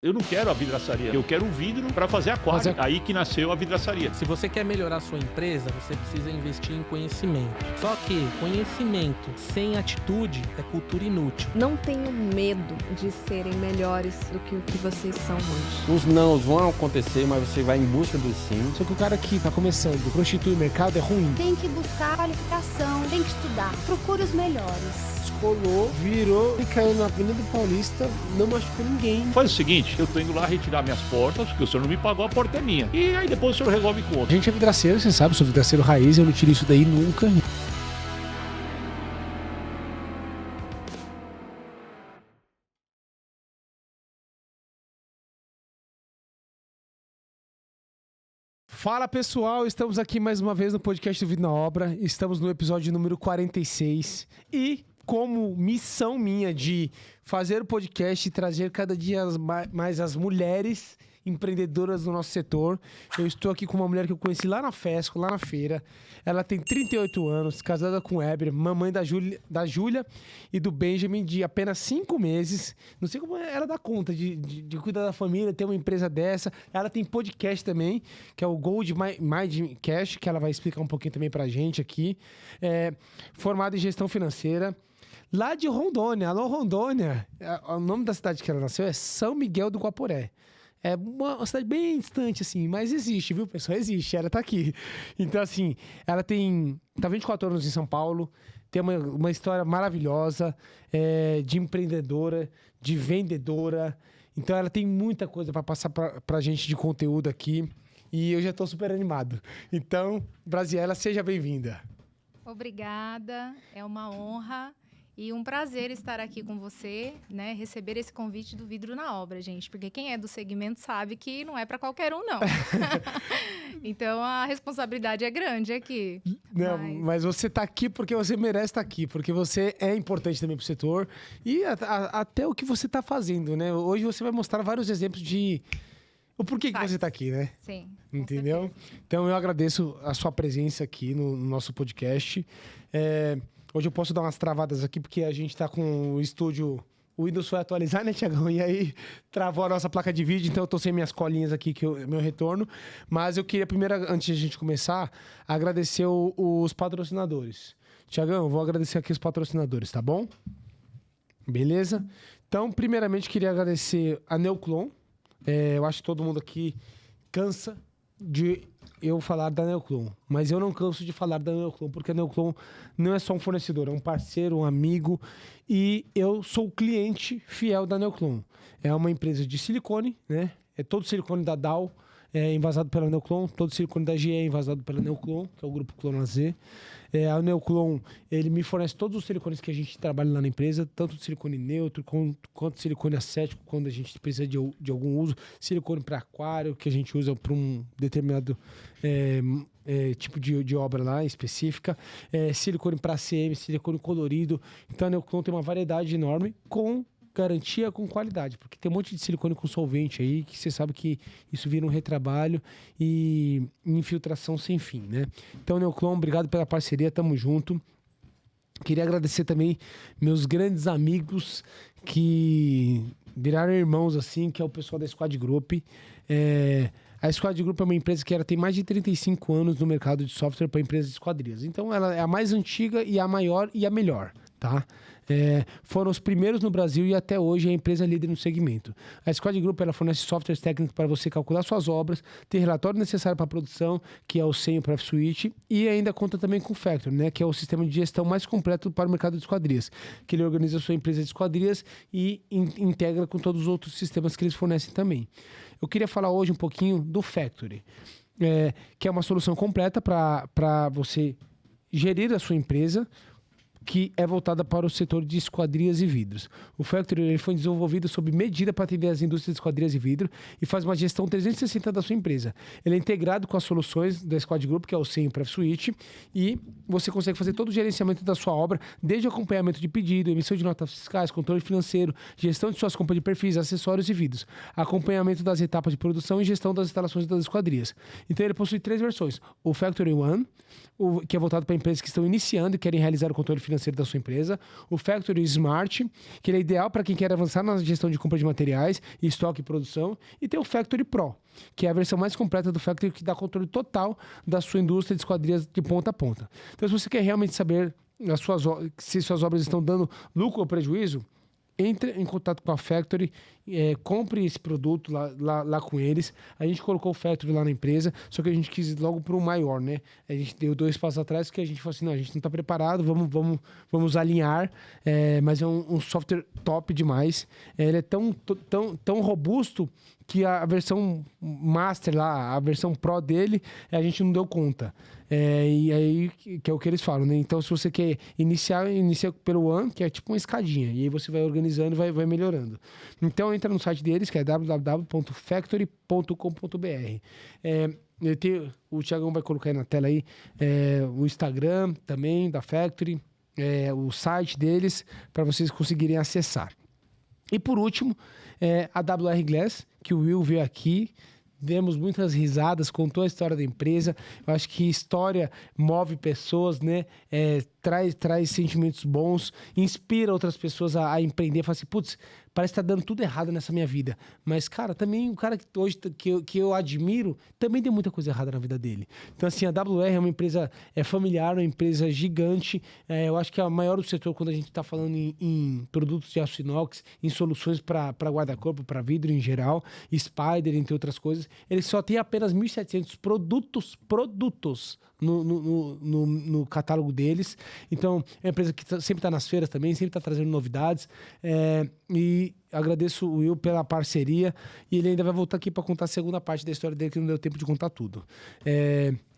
Eu não quero a vidraçaria, eu quero o vidro para fazer a quadra. Aí que nasceu a vidraçaria. Se você quer melhorar a sua empresa, você precisa investir em conhecimento. Só que conhecimento sem atitude é cultura inútil. Não tenham medo de serem melhores do que o que vocês são hoje. Os não vão acontecer, mas você vai em busca dos sim. Só que o cara que tá começando, prostitui o mercado, é ruim. Tem que buscar qualificação, tem que estudar. Procure os melhores. Colou, virou e caiu na Avenida Paulista, não machucou ninguém. Faz o seguinte, eu tô indo lá retirar minhas portas, porque o senhor não me pagou, a porta é minha. E aí depois o senhor resolve com outro. A gente é vidraceiro, você sabe, sou vidraceiro raiz, eu não tiro isso daí nunca. Fala pessoal, estamos aqui mais uma vez no podcast do Vida na Obra, estamos no episódio número 46 e como missão minha de fazer o podcast e trazer cada dia mais as mulheres empreendedoras do nosso setor, eu estou aqui com uma mulher que eu conheci lá na FESCO, lá na feira. Ela tem 38 anos, casada com o Éber, mamãe da Júlia e do Benjamin de apenas 5 meses. Não sei como ela dá conta de cuidar da família, ter uma empresa dessa. Ela tem podcast também, que é o Gold Mind Cash, que ela vai explicar um pouquinho também pra gente aqui. Formada em gestão financeira. Lá de Rondônia. Alô, Rondônia. O nome da cidade que ela nasceu é São Miguel do Guaporé. É uma cidade bem distante, assim, mas existe, viu, pessoal? Existe, ela tá aqui. Então, assim, ela tá 24 anos em São Paulo, tem uma história maravilhosa de empreendedora, de vendedora. Então, ela tem muita coisa para passar pra gente de conteúdo aqui. E eu já tô super animado. Então, Brasiela, seja bem-vinda. Obrigada, é uma honra. E um prazer estar aqui com você, né? Receber esse convite do Vidro na Obra, gente. Porque quem é do segmento sabe que não é para qualquer um, não. Então, a responsabilidade é grande aqui. Não, mas você tá aqui porque você merece estar aqui. Porque você é importante também pro setor. E até o que você tá fazendo, né? Hoje você vai mostrar vários exemplos de o porquê que você tá aqui, né? Sim. Entendeu? Então, eu agradeço a sua presença aqui no nosso podcast. Hoje eu posso dar umas travadas aqui, porque a gente tá com o estúdio... O Windows foi atualizar, né, Tiagão? E aí travou a nossa placa de vídeo, então eu tô sem minhas colinhas aqui, que é o meu retorno. Mas eu queria primeiro, antes de a gente começar, agradecer os patrocinadores. Tiagão, eu vou agradecer aqui os patrocinadores, tá bom? Beleza? Então, primeiramente, queria agradecer a Neoclon. Eu acho que todo mundo aqui cansa de eu falar da Neoclon, mas eu não canso de falar da Neoclon, porque a Neoclon não é só um fornecedor, é um parceiro, um amigo, e eu sou cliente fiel da Neoclon. É uma empresa de silicone, né? É todo silicone da Dow, envasado pela Neoclon, todo silicone da GE é envasado pela Neoclon, que é o grupo Clonaz. A Neoclon, ele me fornece todos os silicones que a gente trabalha lá na empresa, tanto de silicone neutro quanto silicone acético, quando a gente precisa de algum uso, silicone para aquário, que a gente usa para um determinado tipo de obra lá específica, silicone para ACM, silicone colorido. Então a Neoclon tem uma variedade enorme com garantia, com qualidade, porque tem um monte de silicone com solvente aí, que você sabe que isso vira um retrabalho e infiltração sem fim, né? Então, Neoclon, obrigado pela parceria, tamo junto. Queria agradecer também meus grandes amigos que viraram irmãos, assim, que é o pessoal da Squad Group. A Squad Group é uma empresa que tem mais de 35 anos no mercado de software para empresas de esquadrias. Então, ela é a mais antiga e a maior e a melhor, tá? Foram os primeiros no Brasil e até hoje é a empresa líder no segmento. A Squad Group ela fornece softwares técnicos para você calcular suas obras, ter relatório necessário para a produção, que é o SEM e o Profit Suite, e ainda conta também com o Factory, né, que é o sistema de gestão mais completo para o mercado de esquadrias, que ele organiza a sua empresa de esquadrias e integra com todos os outros sistemas que eles fornecem também. Eu queria falar hoje um pouquinho do Factory, que é uma solução completa para você gerir a sua empresa, que é voltada para o setor de esquadrias e vidros. O Factory ele foi desenvolvido sob medida para atender as indústrias de esquadrias e vidro e faz uma gestão 360 da sua empresa. Ele é integrado com as soluções da Squad Group, que é o SEM e o Profit Suite, e você consegue fazer todo o gerenciamento da sua obra, desde o acompanhamento de pedido, emissão de notas fiscais, controle financeiro, gestão de suas compras de perfis, acessórios e vidros, acompanhamento das etapas de produção e gestão das instalações das esquadrias. Então ele possui 3 versões. O Factory One, que é voltado para empresas que estão iniciando e querem realizar o controle financeiro financeiro da sua empresa. O Factory Smart, que ele é ideal para quem quer avançar na gestão de compra de materiais, estoque e produção. E tem o Factory Pro, que é a versão mais completa do Factory, que dá controle total da sua indústria de esquadrias de ponta a ponta. Então, se você quer realmente saber se suas obras estão dando lucro ou prejuízo, entre em contato com a Factory, compre esse produto lá com eles. A gente colocou o Factory lá na empresa, só que a gente quis ir logo para o maior, né? A gente deu 2 passos atrás, que a gente falou assim, não, a gente não está preparado, vamos alinhar, mas é um software top demais. Ele é tão robusto que a versão Master lá, a versão Pro dele, a gente não deu conta. E aí, que é o que eles falam, né? Então, se você quer inicia pelo One, que é tipo uma escadinha. E aí você vai organizando e vai melhorando. Então, entra no site deles, que é www.factory.com.br. O Thiagão vai colocar aí na tela aí o Instagram também da Factory, o site deles, para vocês conseguirem acessar. E por último, a WR Glass, que o Will veio aqui. Demos muitas risadas, contou a história da empresa. Eu acho que história move pessoas, né? Traz sentimentos bons, inspira outras pessoas a empreender. Fala assim, putz, parece que tá dando tudo errado nessa minha vida. Mas, cara, também o cara que hoje que eu admiro, também tem muita coisa errada na vida dele. Então, assim, a WR é uma empresa familiar, uma empresa gigante. Eu acho que é a maior do setor quando a gente está falando em produtos de aço inox, em soluções para guarda-corpo, para vidro em geral, Spider, entre outras coisas. Ele só tem apenas 1.700 produtos no catálogo deles. Então, é uma empresa que sempre está nas feiras também, sempre está trazendo novidades. E agradeço o Will pela parceria. E ele ainda vai voltar aqui para contar a segunda parte da história dele, que não deu tempo de contar tudo.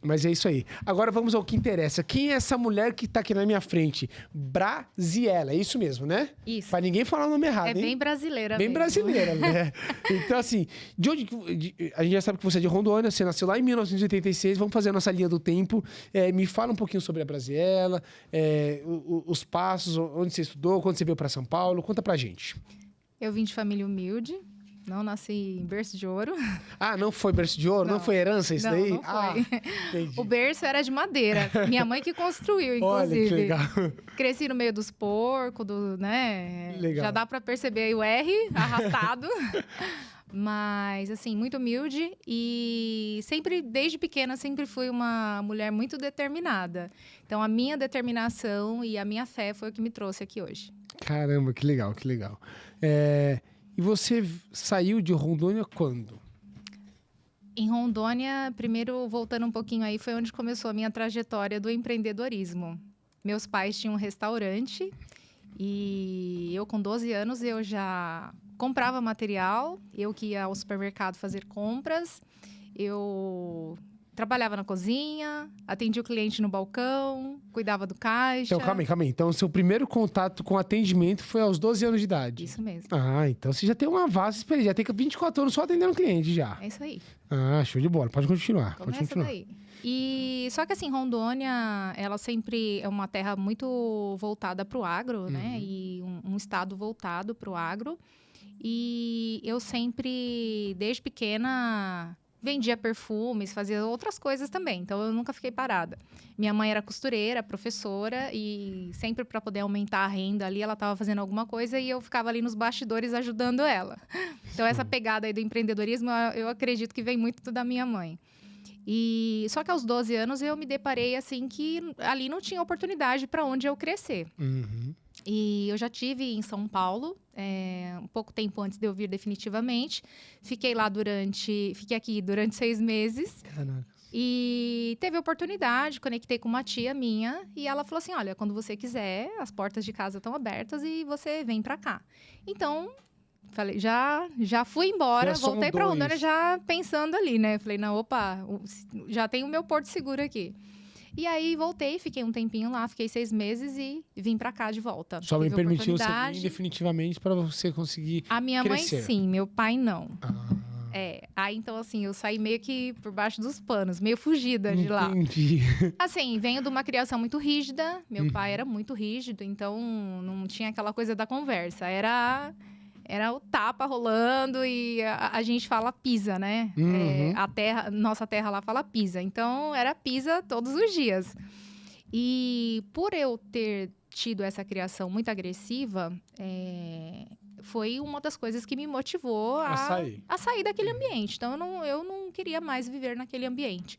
Mas é isso aí. Agora vamos ao que interessa. Quem é essa mulher que tá aqui na minha frente? Brasiela, é isso mesmo, né? Isso. Pra ninguém falar o nome errado, hein? Bem brasileira Bem mesmo. brasileira, né? Então, assim, a gente já sabe que você é de Rondônia, você nasceu lá em 1986. Vamos fazer a nossa linha do tempo. Me fala um pouquinho sobre a Brasiela, os passos, onde você estudou, quando você veio para São Paulo. Conta pra gente. Eu vim de família humilde. Não nasci em berço de ouro. Ah, não foi berço de ouro? Não foi herança isso daí? Não foi. Entendi. O berço era de madeira. Minha mãe que construiu, inclusive. Olha, que legal. Cresci no meio dos porcos, né? Legal. Já dá pra perceber aí o R arrastado. Mas, assim, muito humilde. E sempre, desde pequena, sempre fui uma mulher muito determinada. Então, a minha determinação e a minha fé foi o que me trouxe aqui hoje. Caramba, que legal, que legal. E você saiu de Rondônia quando? Em Rondônia, primeiro, voltando um pouquinho aí, foi onde começou a minha trajetória do empreendedorismo. Meus pais tinham um restaurante e eu, com 12 anos, eu já comprava material, eu que ia ao supermercado fazer compras, eu trabalhava na cozinha, atendia o cliente no balcão, cuidava do caixa. Então, calma aí. Então, o seu primeiro contato com atendimento foi aos 12 anos de idade? Isso mesmo. Ah, então você já tem uma vasta experiência. Já tem 24 anos só atendendo cliente já. É isso aí. Ah, show de bola. Pode continuar. Começa daí. E só que assim, Rondônia, ela sempre é uma terra muito voltada para o agro, né? E um estado voltado para o agro. E eu sempre, desde pequena, vendia perfumes, fazia outras coisas também. Então, eu nunca fiquei parada. Minha mãe era costureira, professora, e sempre para poder aumentar a renda ali, ela estava fazendo alguma coisa e eu ficava ali nos bastidores ajudando ela. Então, essa pegada aí do empreendedorismo, eu acredito que vem muito da minha mãe. E só que aos 12 anos eu me deparei assim que ali não tinha oportunidade para onde eu crescer. E eu já tive em São Paulo, um pouco tempo antes de eu vir definitivamente. Fiquei aqui durante 6 meses. Caraca. E teve oportunidade, conectei com uma tia minha e ela falou assim, olha, quando você quiser, as portas de casa estão abertas e você vem para cá. Então, falei, já fui embora, voltei para Rondônia já pensando ali, né? Falei, não, opa, já tenho o meu porto seguro aqui. E aí voltei, fiquei um tempinho lá, fiquei 6 meses e vim pra cá de volta. Só me permitiu você oportunidade. vir definitivamente para você conseguir A minha crescer. mãe sim, meu pai não. Aí então assim, eu saí meio que por baixo dos panos, meio fugida de lá. Entendi. Assim, venho de uma criação muito rígida, meu pai era muito rígido, então não tinha aquela coisa da conversa, era o tapa rolando e a gente fala pisa, né? Nossa terra lá fala pisa. Então, era pisa todos os dias. E por eu ter tido essa criação muito agressiva, foi uma das coisas que me motivou A sair. a sair daquele ambiente. Então, eu não queria mais viver naquele ambiente.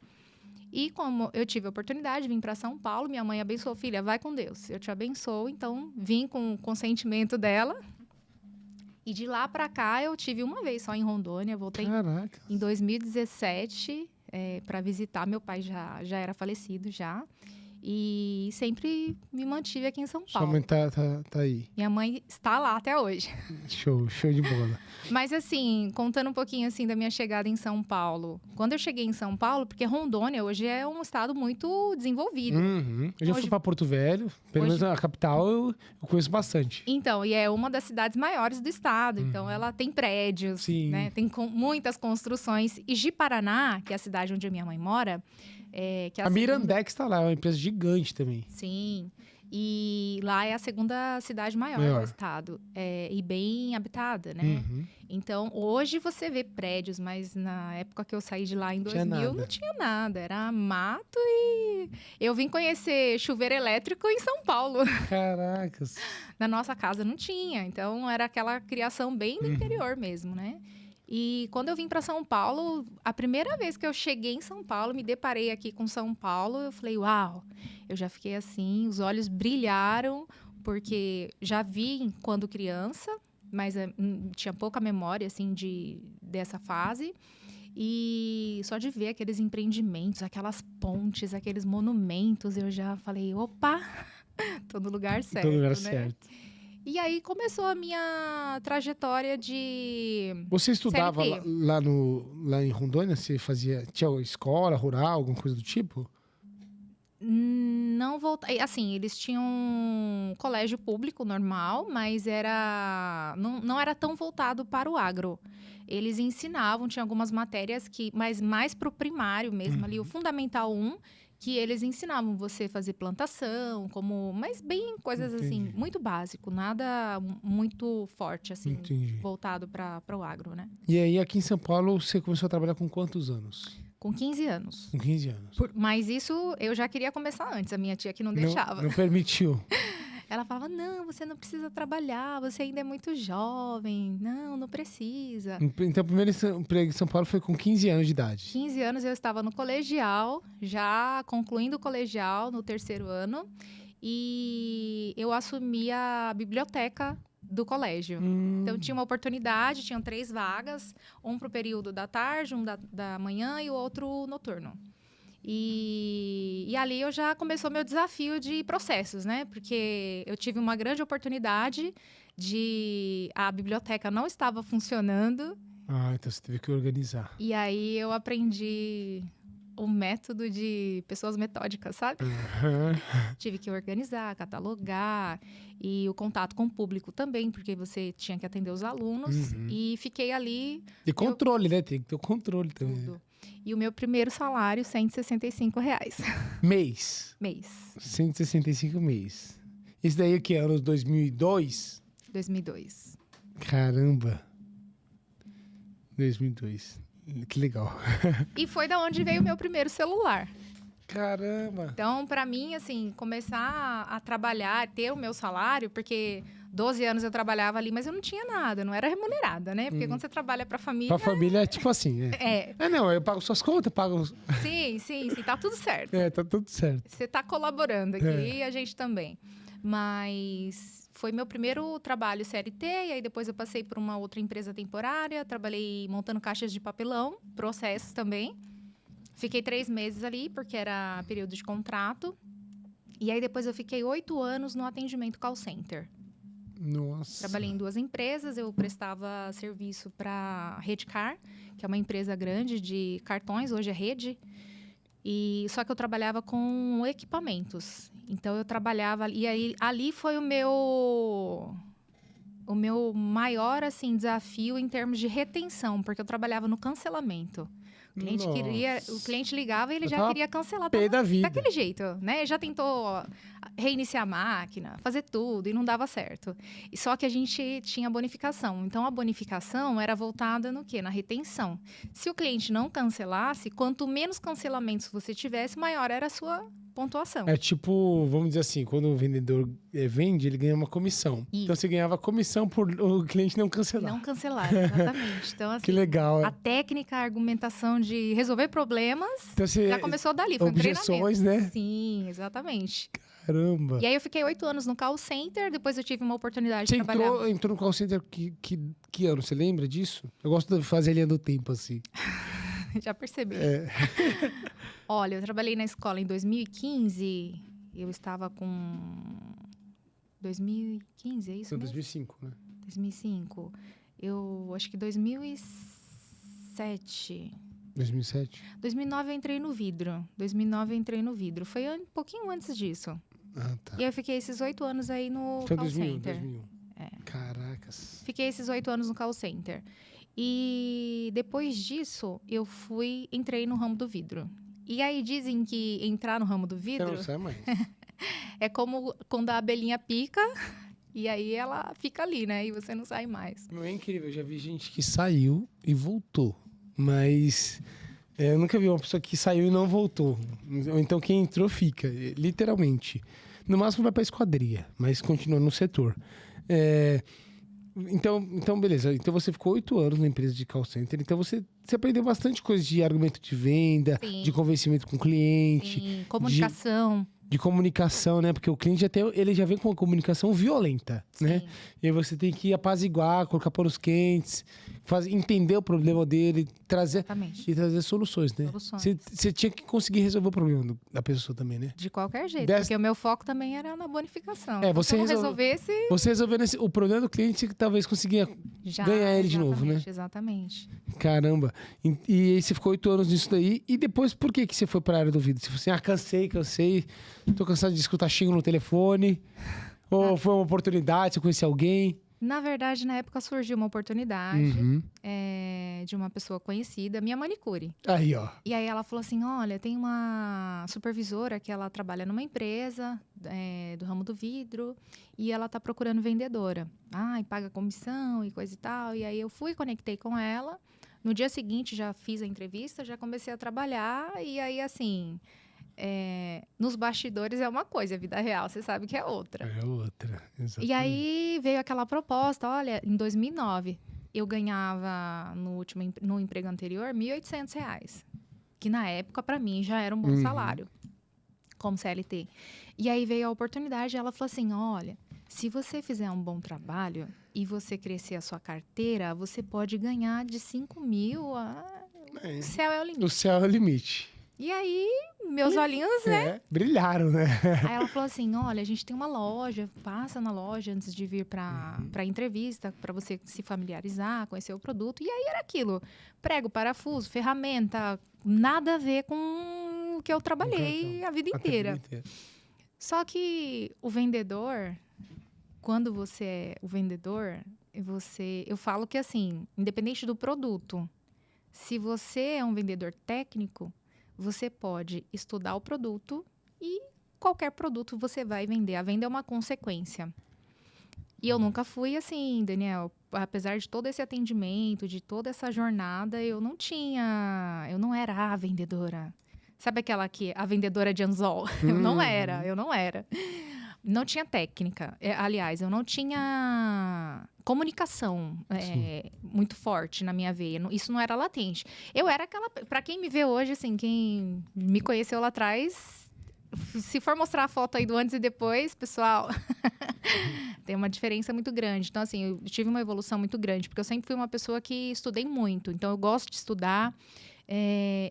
E como eu tive a oportunidade, vim para São Paulo, minha mãe abençoou, filha, vai com Deus, eu te abençoo. Então, vim com o consentimento dela. E de lá para cá, eu tive uma vez só em Rondônia, voltei Caraca. em 2017 para visitar. Meu pai já era falecido já. E sempre me mantive aqui em São Sua Paulo. mãe tá aí. Minha mãe está lá até hoje. Show de bola. Mas assim, contando um pouquinho assim da minha chegada em São Paulo. Quando eu cheguei em São Paulo, porque Rondônia hoje é um estado muito desenvolvido. Uhum. Eu já fui Hoje- pra Porto Velho, pelo Hoje- menos a capital eu conheço bastante. Então, e é uma das cidades maiores do estado. Então, ela tem prédios, Sim. né? Tem muitas construções. E Ji-Paraná, que é a cidade onde a minha mãe mora, que é A segunda- Mirandex tá lá, é uma empresa gigante também. Sim. E lá é a segunda cidade maior Maior. do estado. E bem habitada, né? Uhum. Então, hoje você vê prédios, mas na época que eu saí de lá em Tinha 2000, nada. não tinha nada. Era mato e... Eu vim conhecer chuveiro elétrico em São Paulo. Caracas. Na nossa casa não tinha. Então, era aquela criação bem do Uhum. interior mesmo, né? E quando eu vim para São Paulo, a primeira vez que eu cheguei em São Paulo, me deparei aqui com São Paulo, eu falei, uau! Eu já fiquei assim, os olhos brilharam, porque já vi quando criança, mas tinha pouca memória, assim, dessa fase. E só de ver aqueles empreendimentos, aquelas pontes, aqueles monumentos, eu já falei, opa! Tô no lugar certo, Todo lugar né? certo. E aí começou a minha trajetória de... Você estudava CLT. lá em Rondônia? Você tinha escola rural, alguma coisa do tipo? Não voltei. Assim, eles tinham um colégio público normal, mas não era tão voltado para o agro. Eles ensinavam, tinha algumas matérias mas mais para o primário mesmo, ali, o Fundamental 1, que eles ensinavam você a fazer plantação, mas bem coisas assim, Entendi. muito básico, nada muito forte, assim, Entendi. voltado para o agro, né? E aí, aqui em São Paulo, você começou a trabalhar com quantos anos? Com 15 anos. Com 15 anos. Mas isso eu já queria começar antes, a minha tia que não deixava. Não permitiu. Ela falava, não, você não precisa trabalhar, você ainda é muito jovem. Não precisa. Então, o primeiro emprego em São Paulo foi com 15 anos de idade. 15 anos eu estava no colegial, já concluindo o colegial no 3º ano. E eu assumi a biblioteca do colégio. Então, tinha uma oportunidade, tinham 3 vagas. Um para o período da tarde, um da manhã e o outro noturno. E ali eu já começou meu desafio de processos, né? Porque eu tive uma grande oportunidade a biblioteca não estava funcionando. Ah, então você teve que organizar. E aí eu aprendi o método de pessoas metódicas, sabe? Tive que organizar, catalogar e o contato com o público também, porque você tinha que atender os alunos. Uhum. E fiquei ali E controle, né? Tem que ter o controle também. tudo. E o meu primeiro salário, R$165 Mês. mês, 165 mês. Isso daí o que? Anos 2002? 2002. Caramba. 2002. Que legal. E foi da onde veio o meu primeiro celular. Caramba. Então, para mim, assim, começar a trabalhar, ter o meu salário, porque 12 anos eu trabalhava ali, mas eu não tinha nada, não era remunerada, né? Porque quando você trabalha para família, Pra família é tipo assim, né? Não, eu pago suas contas, pago... sim, tá tudo certo. Tá tudo certo. Você tá colaborando aqui e a gente também. Mas foi meu primeiro trabalho CLT, e aí depois eu passei por uma outra empresa temporária, trabalhei montando caixas de papelão, processos também. Fiquei 3 meses ali, porque era período de contrato. E aí depois eu fiquei 8 anos no atendimento call center. Nossa. Trabalhei em 2 empresas, eu prestava serviço para a Redcar, que é uma empresa grande de cartões, hoje é Rede. Só que eu trabalhava com equipamentos. Então, eu trabalhava... E aí, ali foi o meu maior, assim, desafio em termos de retenção, porque eu trabalhava no cancelamento. O cliente ligava e ele Eu já tava queria cancelar. Pé da vida. Daquele jeito, né? Já tentou reiniciar a máquina, fazer tudo e não dava certo. E só que a gente tinha bonificação. Então, a bonificação era voltada no quê? Na retenção. Se o cliente não cancelasse, quanto menos cancelamentos você tivesse, maior era a sua pontuação. É tipo, vamos dizer assim, quando o vendedor vende, ele ganha uma comissão. Isso. Então você ganhava comissão por o cliente não cancelar. Não cancelar, exatamente. Então, assim, Que legal. a técnica, a argumentação de resolver problemas Então você, já começou dali, foi um treinamento. objeções, né? Sim, exatamente. Caramba. E aí eu fiquei 8 anos no call center, depois eu tive uma oportunidade Você de trabalhar. entrou no call center que ano? Você lembra disso? Eu gosto de fazer a linha do tempo, assim. Já percebi. É. Olha, eu trabalhei na escola em 2015, eu estava com 2015, é isso Então, mesmo? 2005, né? 2005. Eu acho que 2007. 2007? 2009 eu entrei no vidro. Foi um pouquinho antes disso. Ah, tá. E eu fiquei esses 8 anos aí no Foi call 2001, center. 2001. É. Caracas. Fiquei esses 8 anos no call center. E depois disso, entrei no ramo do vidro. E aí dizem que entrar no ramo do Você vidro não sai mais. é como quando a abelhinha pica e aí ela fica ali, né? E você não sai mais. Meu, é incrível, eu já vi gente que saiu e voltou. Mas eu nunca vi uma pessoa que saiu e não voltou. Ou então quem entrou fica, literalmente. No máximo vai pra esquadria, mas continua no setor. Então, beleza. Então você ficou 8 anos na empresa de call center. Então você aprendeu bastante coisa de argumento de venda, Sim. de convencimento com o cliente, Sim, comunicação. de comunicação, né? Porque o cliente ele já vem com uma comunicação violenta, né? Sim. E aí você tem que apaziguar, colocar panos quentes, entender o problema dele, trazer soluções, né? Soluções. Você tinha que conseguir resolver o problema da pessoa também, né? De qualquer jeito, Dessa- porque o meu foco também era na bonificação. É, Então, você se eu não resolve- resolvesse, Você resolvendo o problema do cliente, você talvez conseguia já... ganhar ele de novo, né? Exatamente. Caramba. E aí você ficou 8 anos nisso daí. E depois, por que você foi pra área do vidro? Você falou assim, cansei. Tô cansado de escutar xingo no telefone. Ou foi uma oportunidade, você conhecia alguém? Na verdade, na época surgiu uma oportunidade Uhum. de uma pessoa conhecida, minha manicure. Aí, ó. E aí ela falou assim, olha, tem uma supervisora que ela trabalha numa empresa do ramo do vidro e ela tá procurando vendedora. E paga comissão e coisa e tal. E aí eu fui, conectei com ela. No dia seguinte já fiz a entrevista, já comecei a trabalhar. E aí, assim, nos bastidores é uma coisa, a vida real, você sabe que é outra. É outra, exatamente. E aí veio aquela proposta, olha, em 2009, eu ganhava no emprego anterior R$ 1.800, que na época, para mim, já era um bom salário, como CLT. E aí veio a oportunidade, ela falou assim, olha, se você fizer um bom trabalho e você crescer a sua carteira, você pode ganhar de 5 mil o céu é o limite. O céu é o limite. E aí, meus olhinhos, né? Brilharam, né? Aí ela falou assim, olha, a gente tem uma loja, passa na loja antes de vir para entrevista, para você se familiarizar, conhecer o produto. E aí era aquilo, prego, parafuso, ferramenta, nada a ver com o que eu trabalhei a vida inteira. Só que o vendedor, quando você é o vendedor, eu falo que assim, independente do produto, se você é um vendedor técnico, você pode estudar o produto e qualquer produto você vai vender. A venda é uma consequência. E eu nunca fui assim, Daniel. Apesar de todo esse atendimento, de toda essa jornada, eu não era a vendedora. Sabe a vendedora de anzol? Eu não era. Não tinha técnica. Aliás, eu não tinha comunicação muito forte na minha veia. Isso não era latente. Eu era aquela... Para quem me vê hoje, assim, quem me conheceu lá atrás, se for mostrar a foto aí do antes e depois, pessoal, tem uma diferença muito grande. Então, assim, eu tive uma evolução muito grande, porque eu sempre fui uma pessoa que estudei muito. Então, eu gosto de estudar,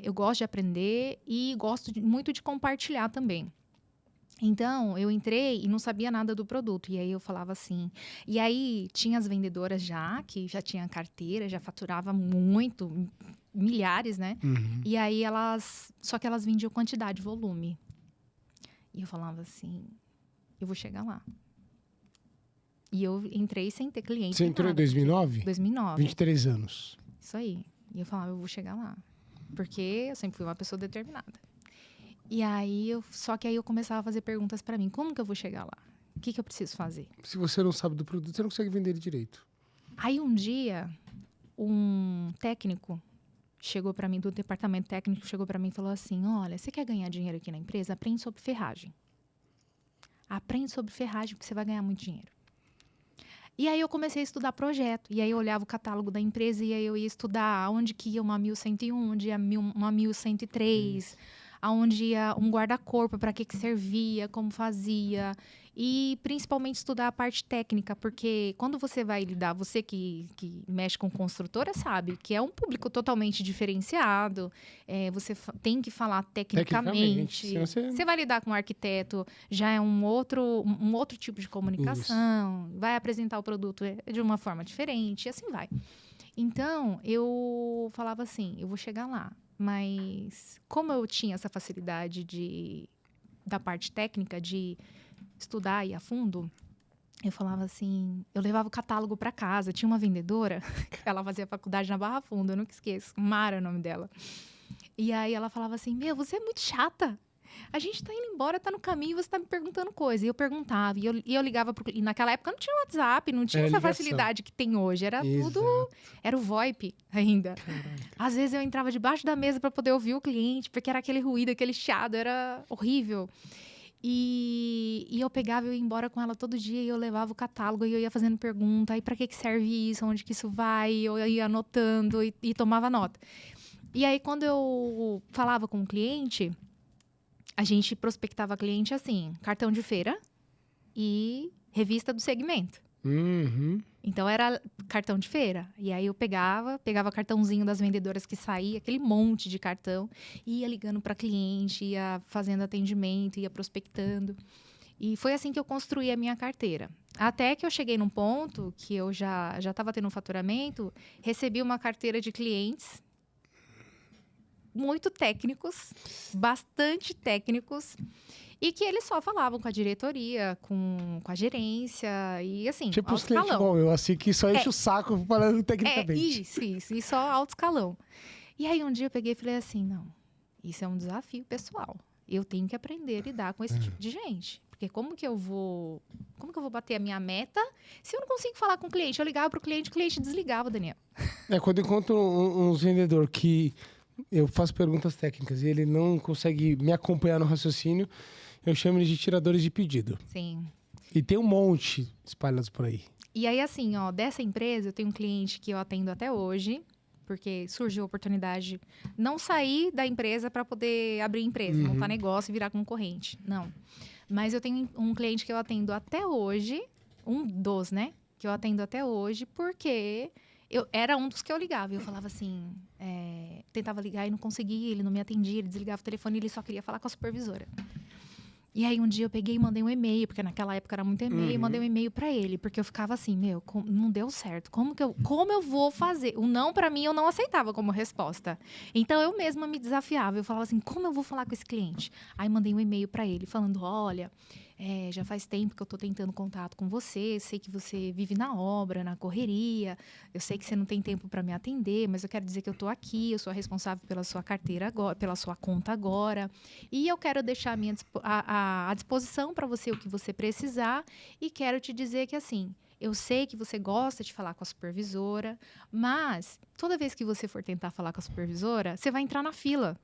eu gosto de aprender e gosto muito de compartilhar também. Então, eu entrei e não sabia nada do produto. E aí, eu falava assim... E aí, tinha as vendedoras que já tinham carteira, já faturava muito, milhares, né? Uhum. E aí, só que elas vendiam quantidade, volume. E eu falava assim, eu vou chegar lá. E eu entrei sem ter cliente. Você entrou em 2009? 2009. 23 anos. Isso aí. E eu falava, eu vou chegar lá. Porque eu sempre fui uma pessoa determinada. E aí, só que aí eu começava a fazer perguntas para mim. Como que eu vou chegar lá? O que eu preciso fazer? Se você não sabe do produto, você não consegue vender ele direito. Aí, um dia, um técnico chegou para mim, do departamento técnico, chegou para mim e falou assim, olha, você quer ganhar dinheiro aqui na empresa? Aprende sobre ferragem. Aprende sobre ferragem, porque você vai ganhar muito dinheiro. E aí eu comecei a estudar projeto. E aí eu olhava o catálogo da empresa e aí eu ia estudar onde que ia uma 1101, onde ia uma 1103, aonde ia um guarda-corpo, para que servia, como fazia. E principalmente estudar a parte técnica, porque quando você vai lidar, você que mexe com construtora sabe que é um público totalmente diferenciado, você tem que falar tecnicamente. Você vai lidar com um arquiteto, já é um outro tipo de comunicação, vai apresentar o produto de uma forma diferente, e assim vai. Então, eu falava assim, eu vou chegar lá, mas como eu tinha essa facilidade da parte técnica, de estudar e ir a fundo, eu falava assim, eu levava o catálogo para casa. Tinha uma vendedora, ela fazia faculdade na Barra Funda, eu nunca esqueço, Mara é o nome dela. E aí ela falava assim, você é muito chata. A gente tá indo embora, tá no caminho, você tá me perguntando coisa. E eu perguntava, e eu ligava e naquela época não tinha WhatsApp, não tinha essa facilidade que tem hoje. Era tudo, era o VoIP ainda. Caraca. Às vezes eu entrava debaixo da mesa para poder ouvir o cliente, porque era aquele ruído, aquele chiado, era horrível. E eu pegava e eu ia embora com ela todo dia e eu levava o catálogo e eu ia fazendo pergunta, aí para que serve isso, onde que isso vai, eu ia anotando e tomava nota. E aí quando eu falava com o cliente, a gente prospectava cliente assim, cartão de feira e revista do segmento. Uhum. Então era cartão de feira. E aí eu pegava cartãozinho das vendedoras que saía, aquele monte de cartão, ia ligando para cliente, ia fazendo atendimento, ia prospectando. E foi assim que eu construí a minha carteira. Até que eu cheguei num ponto que eu já estava tendo um faturamento, recebi uma carteira de clientes muito técnicos, bastante técnicos, e que eles só falavam com a diretoria, com a gerência, e assim, tipo alto os clientes escalão. igual eu, assim, que só enche o saco falando tecnicamente. Isso, e só alto escalão. E aí um dia eu peguei e falei assim, não, isso é um desafio pessoal. Eu tenho que aprender a lidar com esse tipo de gente. Porque como que eu vou bater a minha meta se eu não consigo falar com o cliente? Eu ligava pro cliente, o cliente desligava, Daniel. Quando eu encontro um vendedor que eu faço perguntas técnicas e ele não consegue me acompanhar no raciocínio, eu chamo eles de tiradores de pedido. Sim. E tem um monte espalhados por aí. E aí, assim, dessa empresa, eu tenho um cliente que eu atendo até hoje, porque surgiu a oportunidade. Não sair da empresa para poder abrir empresa, montar negócio e virar concorrente. Não. Mas eu tenho um cliente que eu atendo até hoje, que eu atendo até hoje, porque era um dos que eu ligava. Eu falava assim, tentava ligar e não conseguia, ele não me atendia, ele desligava o telefone e ele só queria falar com a supervisora. E aí um dia eu peguei e mandei um e-mail, porque naquela época era muito e-mail, mandei um e-mail pra ele, porque eu ficava assim, não deu certo. Como eu vou fazer? O não pra mim eu não aceitava como resposta. Então eu mesma me desafiava, eu falava assim, como eu vou falar com esse cliente? Aí mandei um e-mail pra ele falando, olha, já faz tempo que eu tô tentando contato com você, sei que você vive na obra, na correria, eu sei que você não tem tempo para me atender, mas eu quero dizer que eu tô aqui, eu sou a responsável pela sua carteira agora, pela sua conta agora, e eu quero deixar à disposição para você o que você precisar, e quero te dizer que assim, eu sei que você gosta de falar com a supervisora, mas toda vez que você for tentar falar com a supervisora, você vai entrar na fila.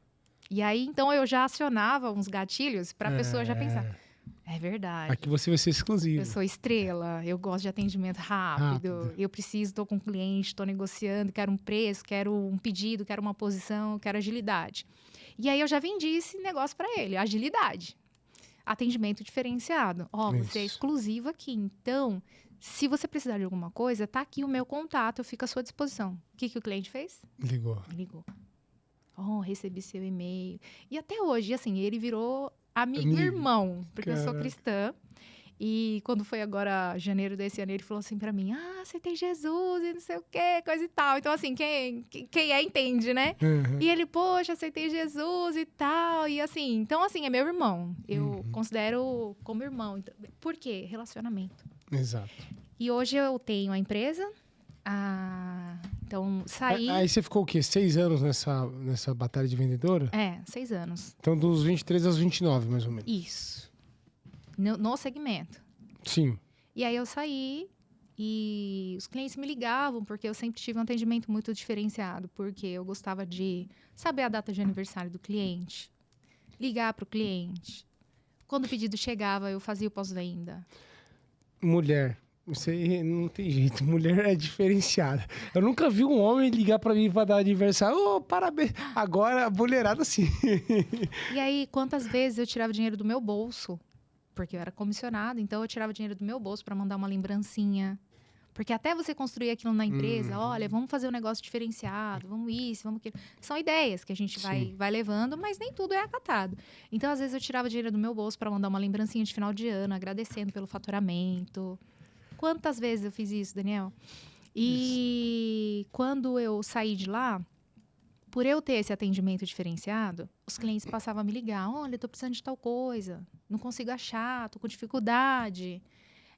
E aí, então, eu já acionava uns gatilhos para a pessoa já pensar. É verdade. Aqui você vai ser exclusivo. Eu sou estrela, eu gosto de atendimento rápido. Eu preciso, estou com um cliente, estou negociando, quero um preço, quero um pedido, quero uma posição, quero agilidade. E aí eu já vendi esse negócio para ele, agilidade. Atendimento diferenciado. Você é exclusivo aqui, então, se você precisar de alguma coisa, tá aqui o meu contato, eu fico à sua disposição. O que o cliente fez? Ligou. Recebi seu e-mail. E até hoje, assim, ele virou amigo e irmão, porque eu sou cristã. E quando foi agora janeiro desse ano, ele falou assim pra mim, aceitei Jesus e não sei o quê, coisa e tal. Então, assim, quem entende, né? E ele, poxa, aceitei Jesus e tal. E assim, então, assim, é meu irmão. Eu considero como irmão. Por quê? Relacionamento. Exato. E hoje eu tenho a empresa. Então, saí... Aí você ficou o quê? 6 anos nessa batalha de vendedora? 6 anos. Então, dos 23 aos 29, mais ou menos. Isso. No segmento. Sim. E aí eu saí E os clientes me ligavam, porque eu sempre tive um atendimento muito diferenciado, porque eu gostava de saber a data de aniversário do cliente, ligar para o cliente. Quando o pedido chegava, eu fazia o pós-venda. Mulher. Isso aí não tem jeito. Mulher é diferenciada. Eu nunca vi um homem ligar pra mim pra dar aniversário. Ô, parabéns. Agora, mulherada sim. E aí, quantas vezes eu tirava dinheiro do meu bolso? Porque eu era comissionada, então eu tirava dinheiro do meu bolso para mandar uma lembrancinha. Porque até você construir aquilo na empresa, olha, vamos fazer um negócio diferenciado, vamos isso, vamos aquilo. São ideias que a gente vai levando, mas nem tudo é acatado. Então, às vezes, eu tirava dinheiro do meu bolso para mandar uma lembrancinha de final de ano, agradecendo pelo faturamento. Quantas vezes eu fiz isso, Daniel? E quando eu saí de lá, por eu ter esse atendimento diferenciado, os clientes passavam a me ligar. Olha, eu tô precisando de tal coisa, não consigo achar, tô com dificuldade.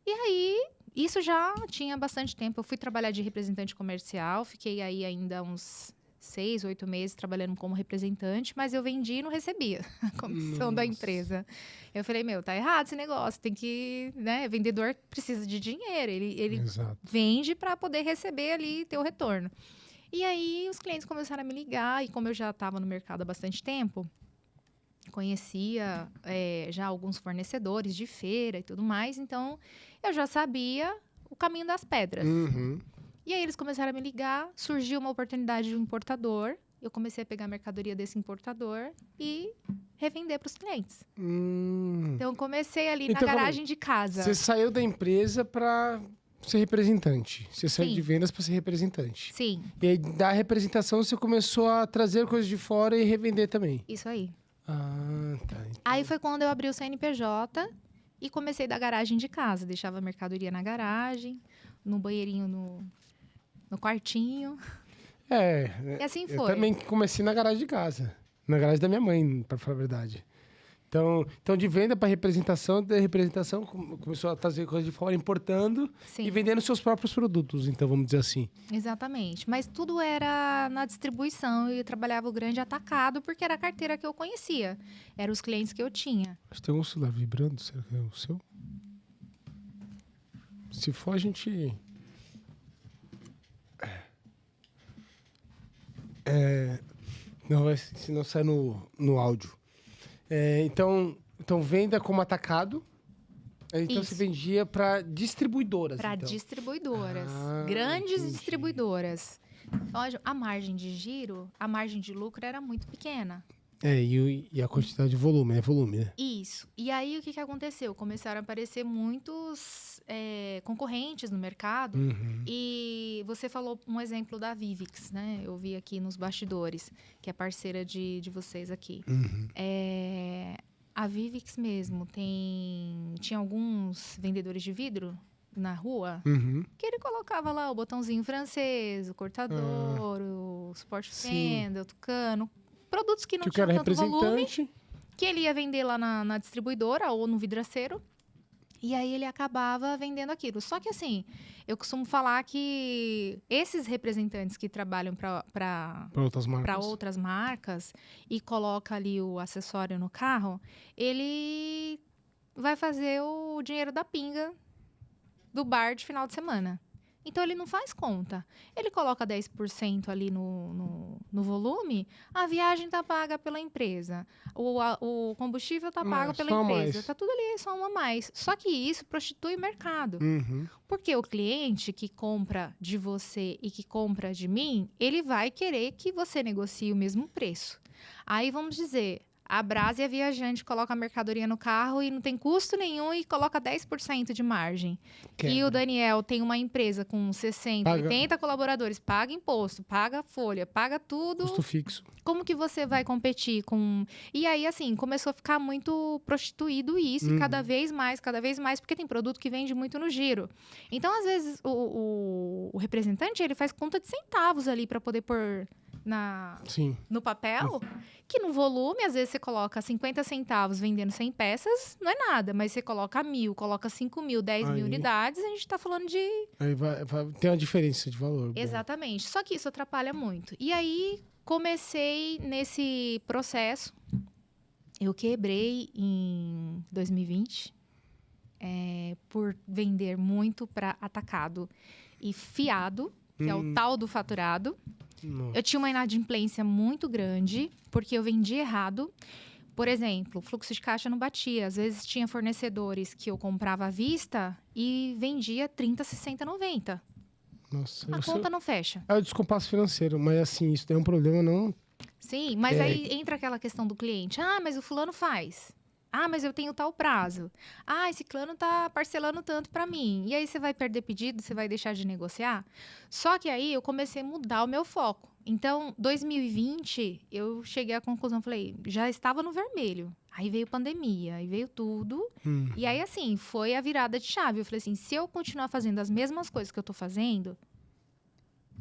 E aí, isso já tinha bastante tempo. Eu fui trabalhar de representante comercial, fiquei aí ainda uns 6, 8 meses trabalhando como representante, mas eu vendi e não recebia a comissão da empresa. Eu falei, tá errado esse negócio, tem que, né, vendedor precisa de dinheiro, ele vende para poder receber ali, ter o retorno. E aí, os clientes começaram a me ligar, e como eu já estava no mercado há bastante tempo, conhecia já alguns fornecedores de feira e tudo mais, então eu já sabia o caminho das pedras. E aí, eles começaram a me ligar, surgiu uma oportunidade de um importador, eu comecei a pegar a mercadoria desse importador e revender para os clientes. Então, eu comecei ali na garagem de casa. Você saiu da empresa para ser representante. Você saiu de vendas para ser representante. Sim. E aí, da representação, você começou a trazer coisas de fora e revender também. Isso aí. Ah, tá. Aí foi quando eu abri o CNPJ e comecei da garagem de casa. Deixava a mercadoria na garagem, no banheirinho, no quartinho. E assim foi. Eu também comecei na garagem de casa. Na garagem da minha mãe, para falar a verdade. Então, de venda para representação, da representação começou a trazer coisas de fora, importando e vendendo seus próprios produtos, então vamos dizer assim. Exatamente. Mas tudo era na distribuição e eu trabalhava o grande atacado porque era a carteira que eu conhecia. Eram os clientes que eu tinha. Acho que tem um celular vibrando, será que é o seu? Se for, a gente... Não, senão sai no áudio. Então, venda como atacado. Então, você vendia para distribuidoras. Para distribuidoras. Grandes distribuidoras. Olha, a margem de giro, a margem de lucro era muito pequena. E a quantidade de volume, volume, né? Isso. E aí, o que aconteceu? Começaram a aparecer muitos concorrentes no mercado. E você falou um exemplo da Vivix, né? Eu vi aqui nos bastidores, que é parceira de vocês aqui. A Vivix mesmo tinha alguns vendedores de vidro na rua, que ele colocava lá o botãozinho francês, o cortador, o suporte fenda, o tucano... Produtos que não tinham tanto volume, que ele ia vender lá na distribuidora ou no vidraceiro. E aí ele acabava vendendo aquilo. Só que assim, eu costumo falar que esses representantes que trabalham para outras marcas e coloca ali o acessório no carro, ele vai fazer o dinheiro da pinga do bar de final de semana. Então, ele não faz conta. Ele coloca 10% ali no volume, a viagem está paga pela empresa. O combustível está pago pela empresa. Está tudo ali, só uma a mais. Só que isso prostitui o mercado. Porque o cliente que compra de você e que compra de mim, ele vai querer que você negocie o mesmo preço. Aí, vamos dizer... A Brás e a viajante coloca a mercadoria no carro e não tem custo nenhum e coloca 10% de margem. E o Daniel tem uma empresa com 60, 80 colaboradores, paga imposto, paga folha, paga tudo. Custo fixo. Como que você vai competir com... E aí, assim, começou a ficar muito prostituído isso, e cada vez mais, porque tem produto que vende muito no giro. Então, às vezes, o representante, ele faz conta de centavos ali para poder pôr... no papel, que no volume, às vezes você coloca 50 centavos vendendo 100 peças, não é nada, mas você coloca 1.000, coloca 5.000, 10.000 unidades, a gente tá falando de... Aí vai ter uma diferença de valor. Exatamente, só que isso atrapalha muito. E aí, comecei nesse processo, eu quebrei em 2020, por vender muito para atacado e fiado, que é o tal do faturado. Nossa. Eu tinha uma inadimplência muito grande, porque eu vendia errado. Por exemplo, o fluxo de caixa não batia. Às vezes tinha fornecedores que eu comprava à vista e vendia 30, 60, 90. Nossa, A conta não fecha. é o descompasso financeiro, mas assim, isso é um problema não... Sim, mas aí entra aquela questão do cliente. Ah, mas o fulano faz. Ah, mas eu tenho tal prazo. Ah, esse clã tá parcelando tanto para mim. E aí você vai perder pedido, você vai deixar de negociar? Só que aí eu comecei a mudar o meu foco. Então, 2020, eu cheguei à conclusão, falei, já estava no vermelho. Aí veio pandemia, aí veio tudo. E aí, assim, foi a virada de chave. Eu falei assim, se eu continuar fazendo as mesmas coisas que eu tô fazendo,